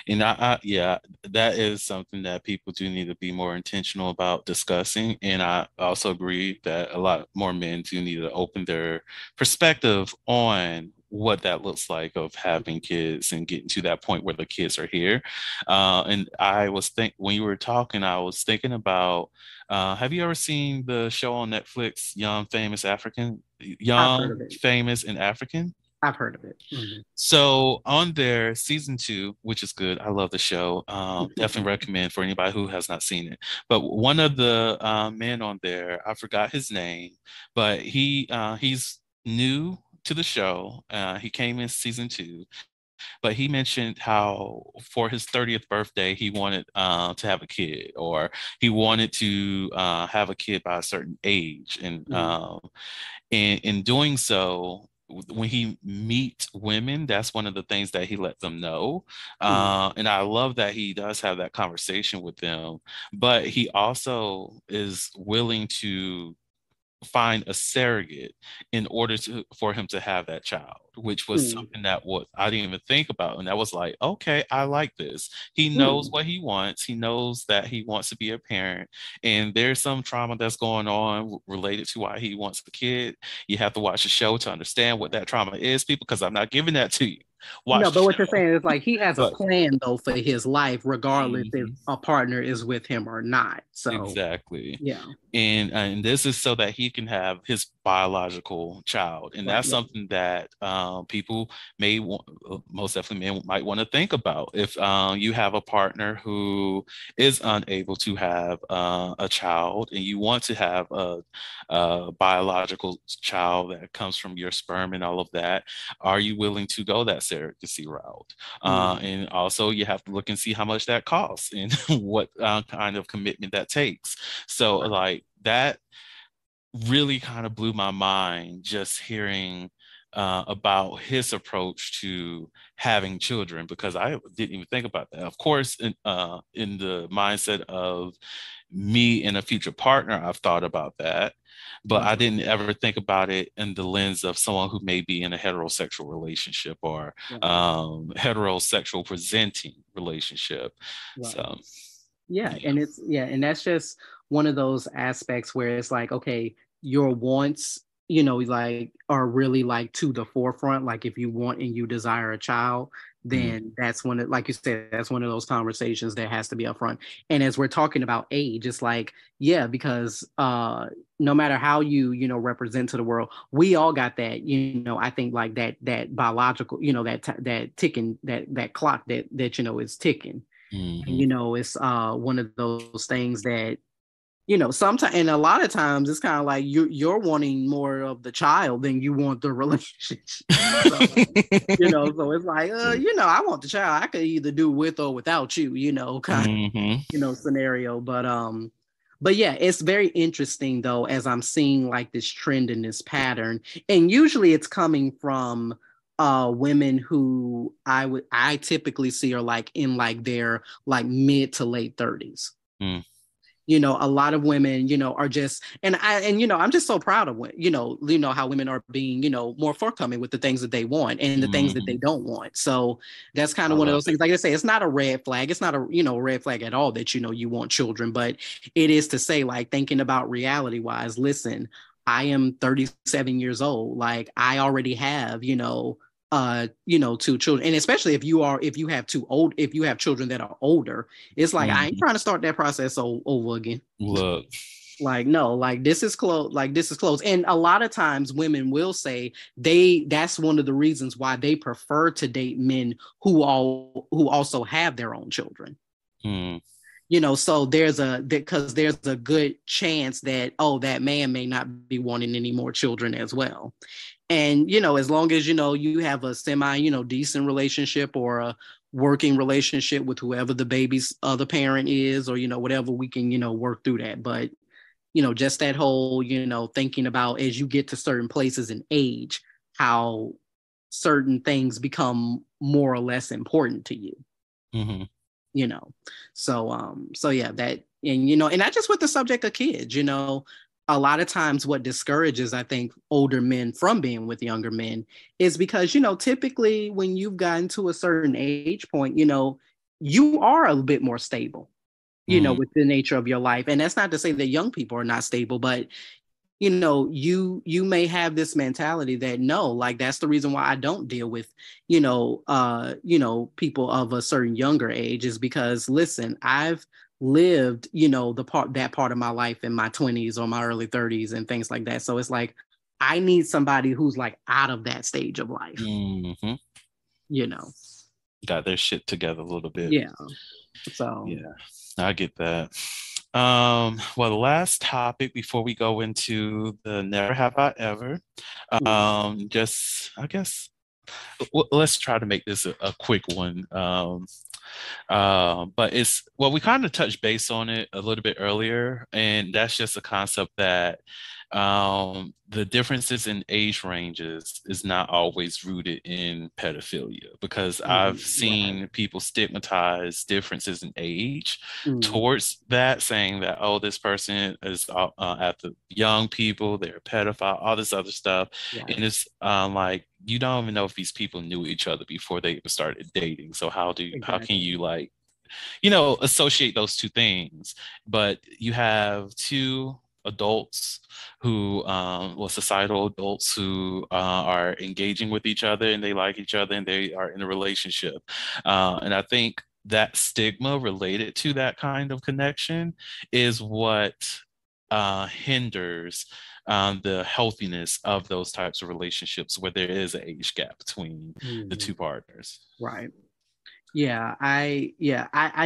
And yeah, that is something that people do need to be more intentional about discussing. And I also agree that a lot more men do need to open their perspective on what that looks like of having kids and getting to that point where the kids are here. And when you were talking, I was thinking about, have you ever seen the show on Netflix, I've heard Young, of it. Famous, and African? I've heard of it. Mhm. So on there, season two, which is good. I love the show. Definitely recommend for anybody who has not seen it. But one of the men on there, I forgot his name, but he's new to the show. He came in season two, but he mentioned how for his 30th birthday he wanted to have a kid, or he wanted to have a kid by a certain age, and Mhm. in doing so, when he meets women, that's one of the things that he let them know. Mhm. And I love that he does have that conversation with them, but he also is willing to find a surrogate in order for him to have that child, which was Mhm. something that what I didn't even think about. And that was like, okay, I like this. He knows Mhm. what he wants. He knows that he wants to be a parent. And there's some trauma that's going on related to why he wants the kid. You have to watch the show to understand what that trauma is, people, because I'm not giving that to you. No, Watch the but what you're show. saying is like he has a But plan though for his life, regardless if mhm, a partner is with him or not. So exactly. yeah, And this is so that he can have his biological child, and right, that's right. something that people may want, most definitely men might want to think about. If you have a partner who is unable to have a child, and you want to have a biological child that comes from your sperm and all of that, are you willing to go that surrogacy route? Mm, And also, you have to look and see how much that costs and what kind of commitment that takes. So right. like that really kind of blew my mind just hearing about his approach to having children, because I didn't even think about that. Of course, in the mindset of me and a future partner, I've thought about that, but I didn't ever think about it in the lens of someone who may be in a heterosexual relationship or heterosexual presenting relationship. Right. So, Yeah, and that's just one of those aspects where it's like, okay, your wants, like are really like to the forefront. Like if you want and you desire a child, then that's one of, like you said, that's one of those conversations that has to be upfront. And as we're talking about age, it's like, yeah, because no matter how represent to the world, we all got that, I think like that biological, that ticking, that clock that is ticking. mm-hmm. And, it's one of those things that, sometimes, and a lot of times it's kind of like you're wanting more of the child than you want the relationship. So, so it's like, I want the child. I could either do with or without you, kind of, scenario. But yeah, it's very interesting though, as I'm seeing like this trend and this pattern. And usually it's coming from women who I typically see are like in like their like mid to late 30s. A lot of women, are just, I'm just so proud of women, how women are being, more forthcoming with the things that they want and the things that they don't want. So that's kind of one of those things. Like I say, it's not a red flag. It's not a, red flag at all that, you want children, but it is to say, like, thinking about reality wise, listen, I am 37 years old. Like I already have, two children, and especially if you have children that are older, it's like I ain't trying to start that process over again. Look, like no, like this is close, and a lot of times women will say that's one of the reasons why they prefer to date men who also have their own children. So because there's a good chance that that man may not be wanting any more children as well. And, as long as, you have a semi, decent relationship or a working relationship with whoever the baby's other parent is, or, whatever, we can, work through that. But, just that whole, thinking about as you get to certain places in age, how certain things become more or less important to you. So yeah, that, and, and not just with the subject of kids, a lot of times what discourages, I think, older men from being with younger men is because, typically when you've gotten to a certain age point, you are a bit more stable, with the nature of your life. And that's not to say that young people are not stable, but, you may have this mentality that no, like that's the reason why I don't deal with, people of a certain younger age is because, listen, I've lived, that part of my life in my 20s or my early 30s and things like that. So it's like, I need somebody who's like out of that stage of life, got their shit together a little bit. Yeah. So yeah, I get that. Well, the last topic before we go into the never have I ever, just I guess let's try to make this a quick one. But it's, well, we kind of touched base on it a little bit earlier, and that's just a concept that the differences in age ranges is not always rooted in pedophilia, because I've seen people stigmatize differences in age towards that, saying that, oh, this person is after young people, they're a pedophile, all this other stuff. And it's like, you don't even know if these people knew each other before they started dating. So how can you like, associate those two things? But you have two adults who, societal adults who are engaging with each other, and they like each other, and they are in a relationship. And I think that stigma related to that kind of connection is what hinders the healthiness of those types of relationships where there is an age gap between the two partners. Right. Yeah, I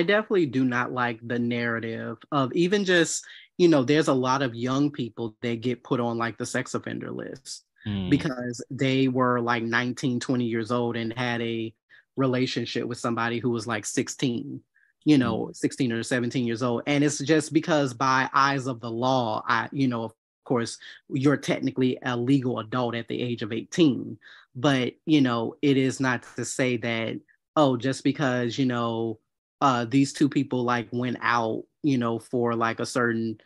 definitely do not like the narrative of even just, there's a lot of young people that get put on like the sex offender list because they were like 19, 20 years old and had a relationship with somebody who was like 16, 16 or 17 years old. And it's just because by eyes of the law, of course, you're technically a legal adult at the age of 18. But, it is not to say that, oh, just because, these two people like went out, for like a certain,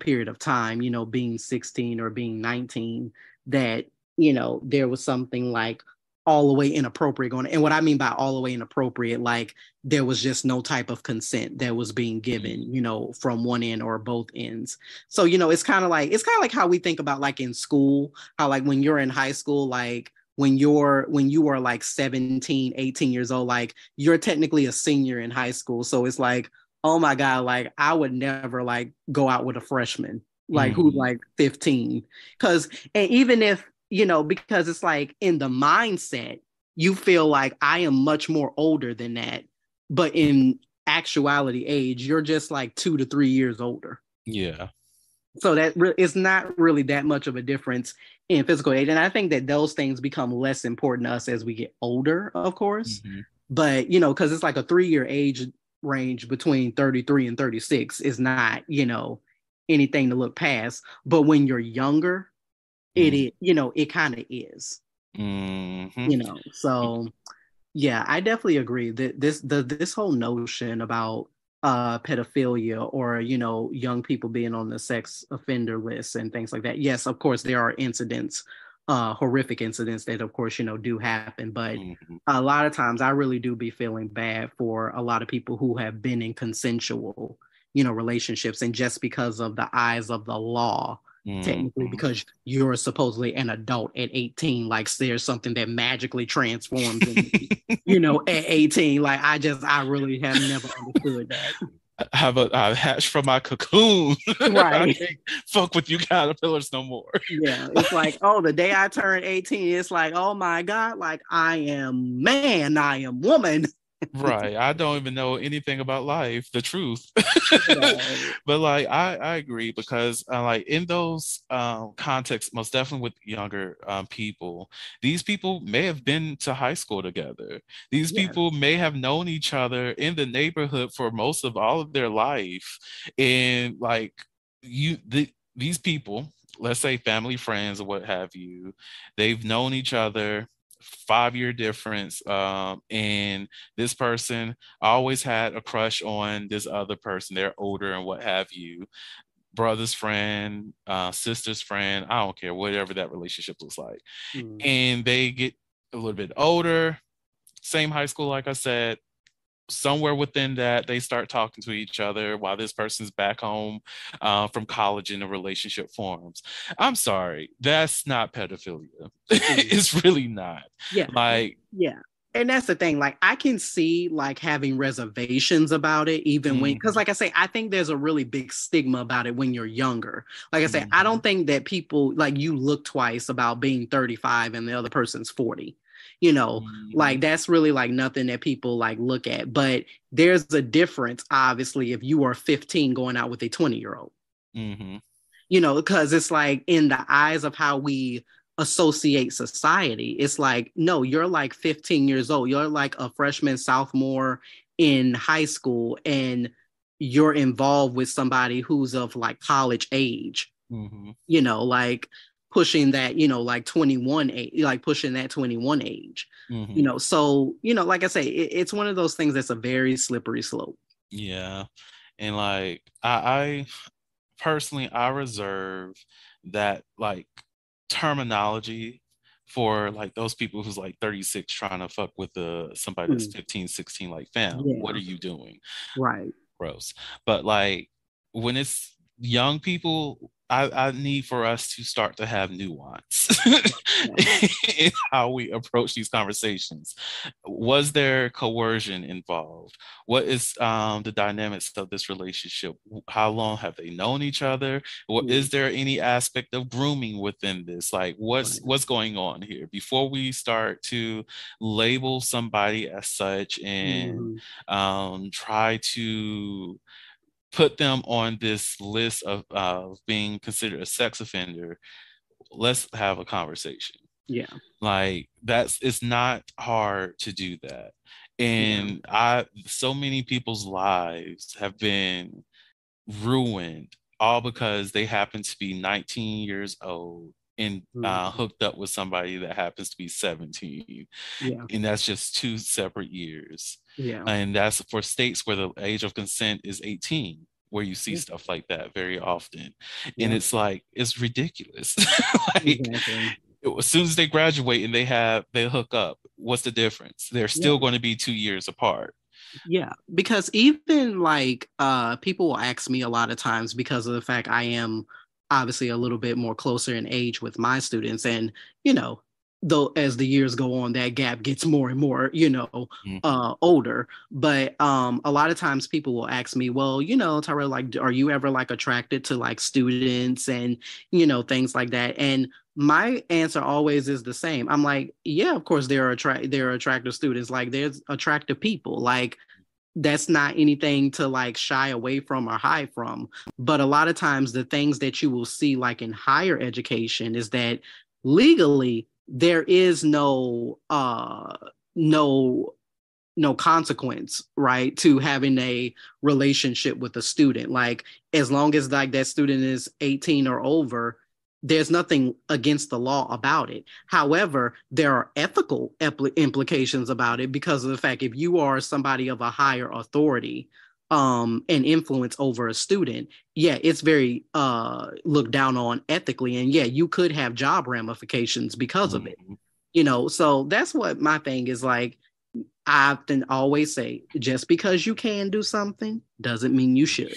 period of time, being 16 or being 19, that, there was something like all the way inappropriate going on. And what I mean by all the way inappropriate, like there was just no type of consent that was being given, from one end or both ends. So, it's kind of like how we think about like in school, how like when you're in high school, like when you are like 17, 18 years old, like you're technically a senior in high school. So it's like, oh my God, like I would never like go out with a freshman, like who's like 15. And even if, because it's like in the mindset, you feel like I am much more older than that. But in actuality age, you're just like 2 to 3 years older. Yeah. So that it's not really that much of a difference in physical age. And I think that those things become less important to us as we get older, of course. But, because it's like a 3-year age range between 33 and 36 is not, anything to look past. But when you're younger, it is, it kind of is, so yeah, I definitely agree that this whole notion about pedophilia or young people being on the sex offender list and things like that. Yes, of course there are incidents, horrific incidents that of course do happen, but a lot of times I really do be feeling bad for a lot of people who have been in consensual relationships, and just because of the eyes of the law, technically, because you're supposedly an adult at 18, like there's something that magically transforms at 18. Like I really have never understood that. I hatched from my cocoon. Right. I can't fuck with you caterpillars no more. Yeah. It's like, oh, the day I turned 18, it's like, oh my God, like I am man, I am woman. Right. I don't even know anything about life, the truth. But like I agree, because like in those contexts, most definitely with younger people, these people may have been to high school together. These people may have known each other in the neighborhood for most of all of their life. And like these people, let's say family, friends, or what have you, they've known each other 5-year difference, and this person always had a crush on this other person. They're older and what have you, brother's friend, sister's friend, I don't care, whatever that relationship looks like. And they get a little bit older, same high school, like I said, somewhere within that they start talking to each other while this person's back home from college and the relationship forms. I'm sorry, that's not pedophilia. It's really not. And that's the thing, like I can see like having reservations about it, even when, because like I say, I think there's a really big stigma about it when you're younger. Like I say, I don't think that people like you look twice about being 35 and the other person's 40. Like that's really like nothing that people like look at. But there's a difference, obviously, if you are 15 going out with a 20-year-old. Because it's like in the eyes of how we associate society, it's like, no, you're like 15 years old. You're like a freshman, sophomore in high school, and you're involved with somebody who's of like college age, like pushing that, like 21 age, like pushing that 21 age, so, like I say, it's one of those things that's a very slippery slope. Yeah. And like, I personally, I reserve that like terminology for like those people who's like 36 trying to fuck with somebody that's 15, 16, like, fam, what are you doing? Right. Gross. But like when it's young people, I need for us to start to have nuance in how we approach these conversations. Was there coercion involved? What is the dynamics of this relationship? How long have they known each other? Is there any aspect of grooming within this? Like what's going on here before we start to label somebody as such and try to put them on this list of being considered a sex offender? Let's have a conversation. Like it's not hard to do that. And so many people's lives have been ruined all because they happen to be 19 years old and hooked up with somebody that happens to be 17. Yeah. And that's just 2 separate years. Yeah. And that's for states where the age of consent is 18, where you see Yeah. stuff like that very often. And Yeah. it's like, it's ridiculous. Like, Exactly. as soon as they graduate and they hook up, what's the difference? They're Yeah. still going to be 2 years apart. Yeah, because even like people will ask me a lot of times, because of the fact I am obviously a little bit more closer in age with my students, and you know, though as the years go on, that gap gets more and more, older. But a lot of times people will ask me, well, Tyrell, like, are you ever like attracted to like students and things like that? And my answer always is the same. I'm like, yeah, of course there are attractive students. Like there's attractive people. Like that's not anything to like shy away from or hide from. But a lot of times the things that you will see like in higher education is that legally there is no consequence, right, to having a relationship with a student. Like as long as like that student is 18 or over, there's nothing against the law about it. However, there are ethical implications about it, because of the fact if you are somebody of a higher authority and influence over a student, yeah, it's very looked down on ethically, and yeah, you could have job ramifications because of it. So that's what my thing is. Like I often always say, just because you can do something doesn't mean you should.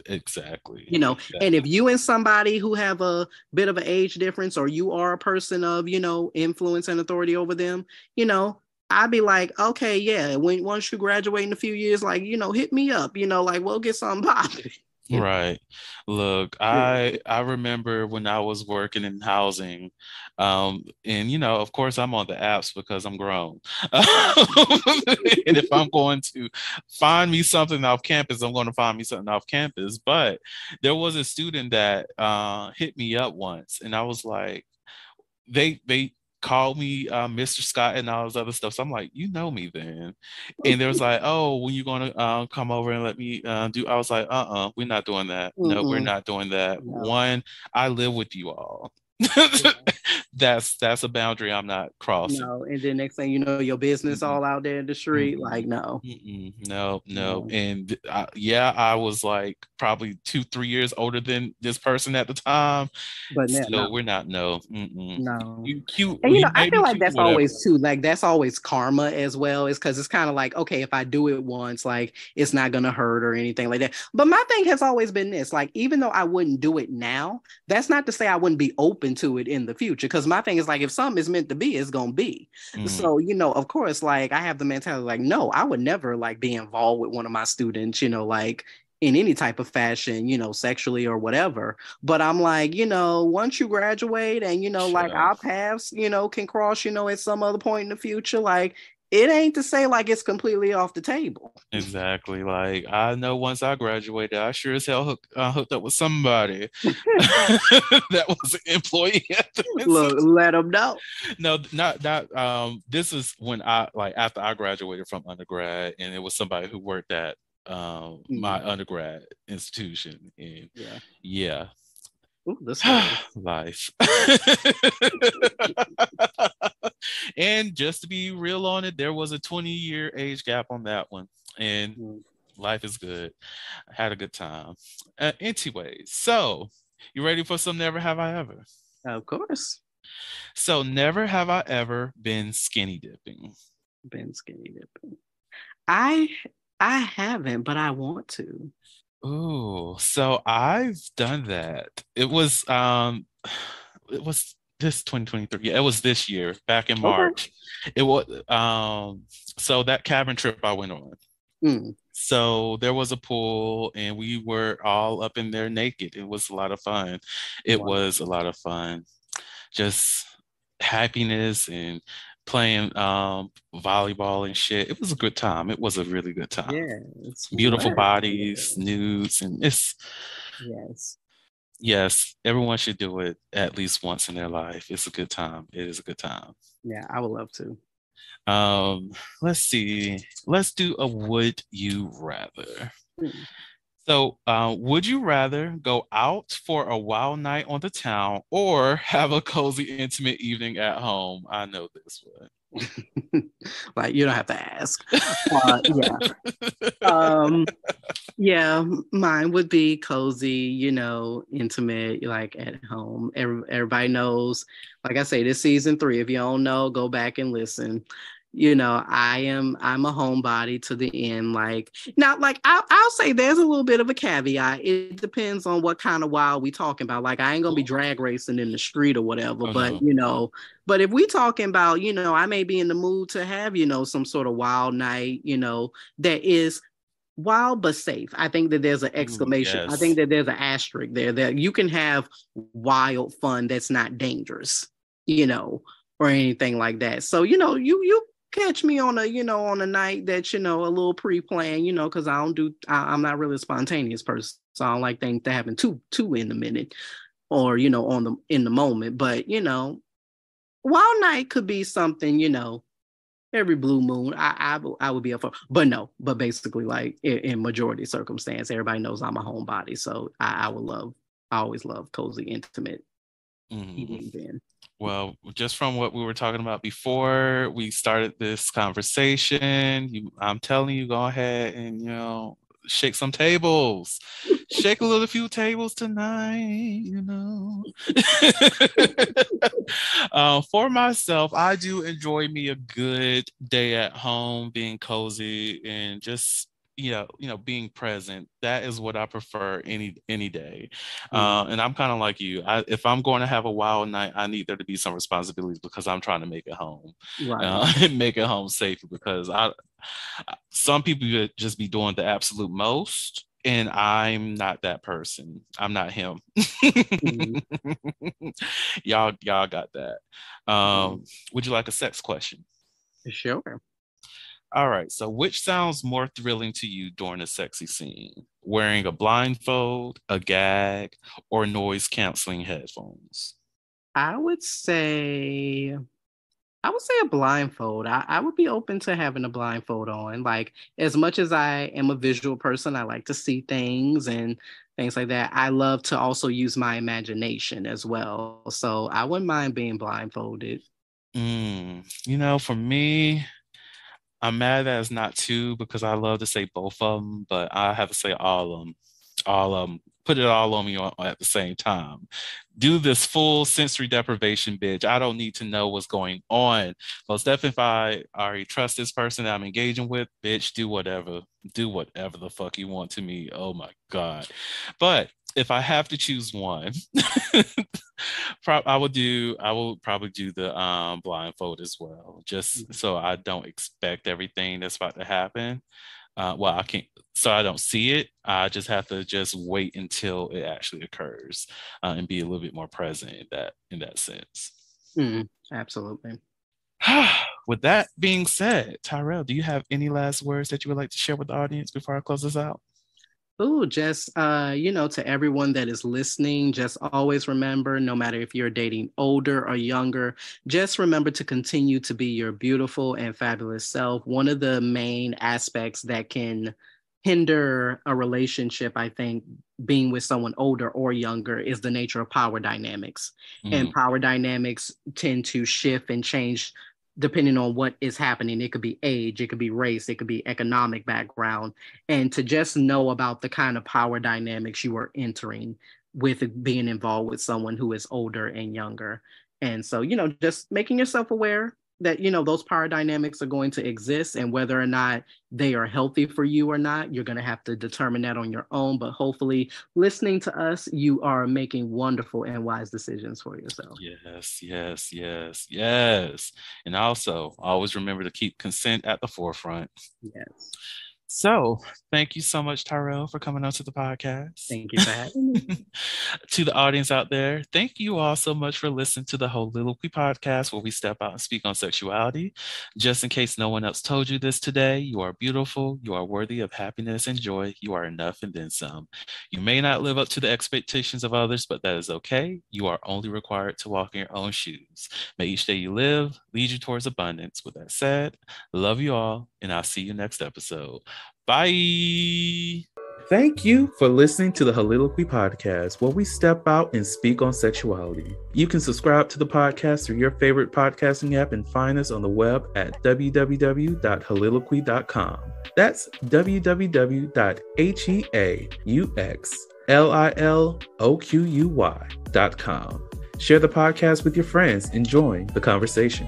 Exactly. And if you and somebody who have a bit of an age difference, or you are a person of, influence and authority over them, I'd be like, okay, yeah, once you graduate in a few years, like, hit me up, like we'll get something popping. Right. Look, I remember when I was working in housing, and of course I'm on the apps because I'm grown. And if I'm going to find me something off campus, I'm going to find me something off campus. But there was a student that hit me up once, and I was like, they called me Mr. Scott and all this other stuff. So I'm like, you know me then. And there was like, oh, when you gonna come over and let me do? I was like, we're not doing that. No, we're not doing that. No. One, I live with you all. That's a boundary I'm not crossing. No, and then next thing you know, your business all out there in the street. Like, no. No. And I was like probably 2-3 years older than this person at the time. But no, we're not. No. No. You cute. And I feel like that's always too, like that's always karma as well, is because it's kind of like, okay, if I do it once, like it's not gonna hurt or anything like that. But my thing has always been this, like, even though I wouldn't do it now, that's not to say I wouldn't be open to it in the future. Because my thing is like, if something is meant to be, it's gonna be. So, of course, like I have the mentality like, no, I would never like be involved with one of my students, like in any type of fashion, sexually or whatever. But I'm like, once you graduate and, like our paths, can cross, at some other point in the future, like it ain't to say like it's completely off the table. Exactly. Like I know once I graduated, I sure as hell hooked up with somebody that was an employee at the Look, let them know. No, not. This is when I like after I graduated from undergrad, and it was somebody who worked at my undergrad institution, and yeah. Ooh, this life. And just to be real on it, there was a 20-year age gap on that one, and life is good. I had a good time. Anyways, so you ready for some Never Have I Ever? Of course. So never have I ever been skinny dipping. I haven't, but I want to. Oh, so I've done that. It was this 2023. Yeah, it was this year, back in March. It was so that cabin trip I went on. So there was a pool and we were all up in there naked. It was a lot of fun. It was a lot of fun. Just happiness and playing volleyball and shit. It was a good time. It was a really good time. Yeah, it's beautiful bodies, nudes, and it's yes, everyone should do it at least once in their life. It's a good time. It is a good time. Yeah, I would love to. Let's see. Let's do a would you rather. So, would you rather go out for a wild night on the town or have a cozy, intimate evening at home? I know this Like you don't have to ask. Yeah. one. Yeah, mine would be cozy, intimate, like at home. Everybody knows, like I say, this season three. If you don't know, go back and listen. I'm a homebody to the end. Like now, like I'll say there's a little bit of a caveat. It depends on what kind of wild we talking about. Like I ain't gonna be drag racing in the street or whatever, Oh but no. but if we talking about, I may be in the mood to have, some sort of wild night, that is wild but safe. I think that there's an Ooh, exclamation. I think yes. that there's an asterisk there that you can have wild fun that's not dangerous, you know, or anything like that. So, you catch me on on a night that, a little pre-planned, because I'm not really a spontaneous person. So I don't like things to happen too in the minute or, in the moment. But, wild night could be something, every blue moon, I would be up for. But no, but basically, like in majority circumstance, everybody knows I'm a homebody, so I always love cozy, intimate Mhm. evening then. Well, just from what we were talking about before we started this conversation, I'm telling you, go ahead and shake some tables, shake a little few tables tonight. For myself, I do enjoy me a good day at home, being cozy and just being present. That is what I prefer any day. And I'm kind of like you. If I'm going to have a wild night, I need there to be some responsibilities because I'm trying to make it home, Right. and make it home safely. Because some people just be doing the absolute most, and I'm not that person. I'm not him. Mhm. Y'all got that. Mhm. Would you like a sex question? Sure. All right. So, which sounds more thrilling to you during a sexy scene? Wearing a blindfold, a gag, or noise canceling headphones? I would say I would say a blindfold. I would be open to having a blindfold on. Like, as much as I am a visual person, I like to see things and things like that. I love to also use my imagination as well. So I wouldn't mind being blindfolded. For me, I'm mad that it's not two because I love to say both of them, but I have to say all of them. All of them. Put it all on me at the same time. Do this full sensory deprivation, bitch. I don't need to know what's going on. Most definitely, if I already trust this person that I'm engaging with, bitch, do whatever. Do whatever the fuck you want to me. Oh my God. But if I have to choose one, I will probably do the blindfold as well, just so I don't expect everything that's about to happen. Well, I can't, so I don't see it. I just have to just wait until it actually occurs, and be a little bit more present in that sense. Absolutely. With that being said, Tyrell, do you have any last words that you would like to share with the audience before I close this out? Oh, just to everyone that is listening, just always remember, no matter if you're dating older or younger, just remember to continue to be your beautiful and fabulous self. One of the main aspects that can hinder a relationship, I think, being with someone older or younger is the nature of power dynamics. And Mm, power dynamics tend to shift and change depending on what is happening. It could be age, it could be race, it could be economic background, and to just know about the kind of power dynamics you are entering with being involved with someone who is older and younger. And so, just making yourself aware that, those power dynamics are going to exist, and whether or not they are healthy for you or not, you're going to have to determine that on your own. But hopefully, listening to us, you are making wonderful and wise decisions for yourself. yes, yes, yes, yes. And also, always remember to keep consent at the forefront. Yes. So, thank you so much, Tyrell, for coming on to the podcast. Thank you for having me. To the audience out there, thank you all so much for listening to the Holy podcast, where we step out and speak on sexuality. Just in case no one else told you this today, you are beautiful, you are worthy of happiness and joy, you are enough and then some. You may not live up to the expectations of others, but that is okay. You are only required to walk in your own shoes. May each day you live lead you towards abundance. With that said, love you all, and I'll see you next episode. Bye. Thank you for listening to the Holiloquy Podcast, where we step out and speak on sexuality. You can subscribe to the podcast through your favorite podcasting app and find us on the web at www.holiloquy.com. That's www.heauxliloquy.com. Share the podcast with your friends and join the conversation.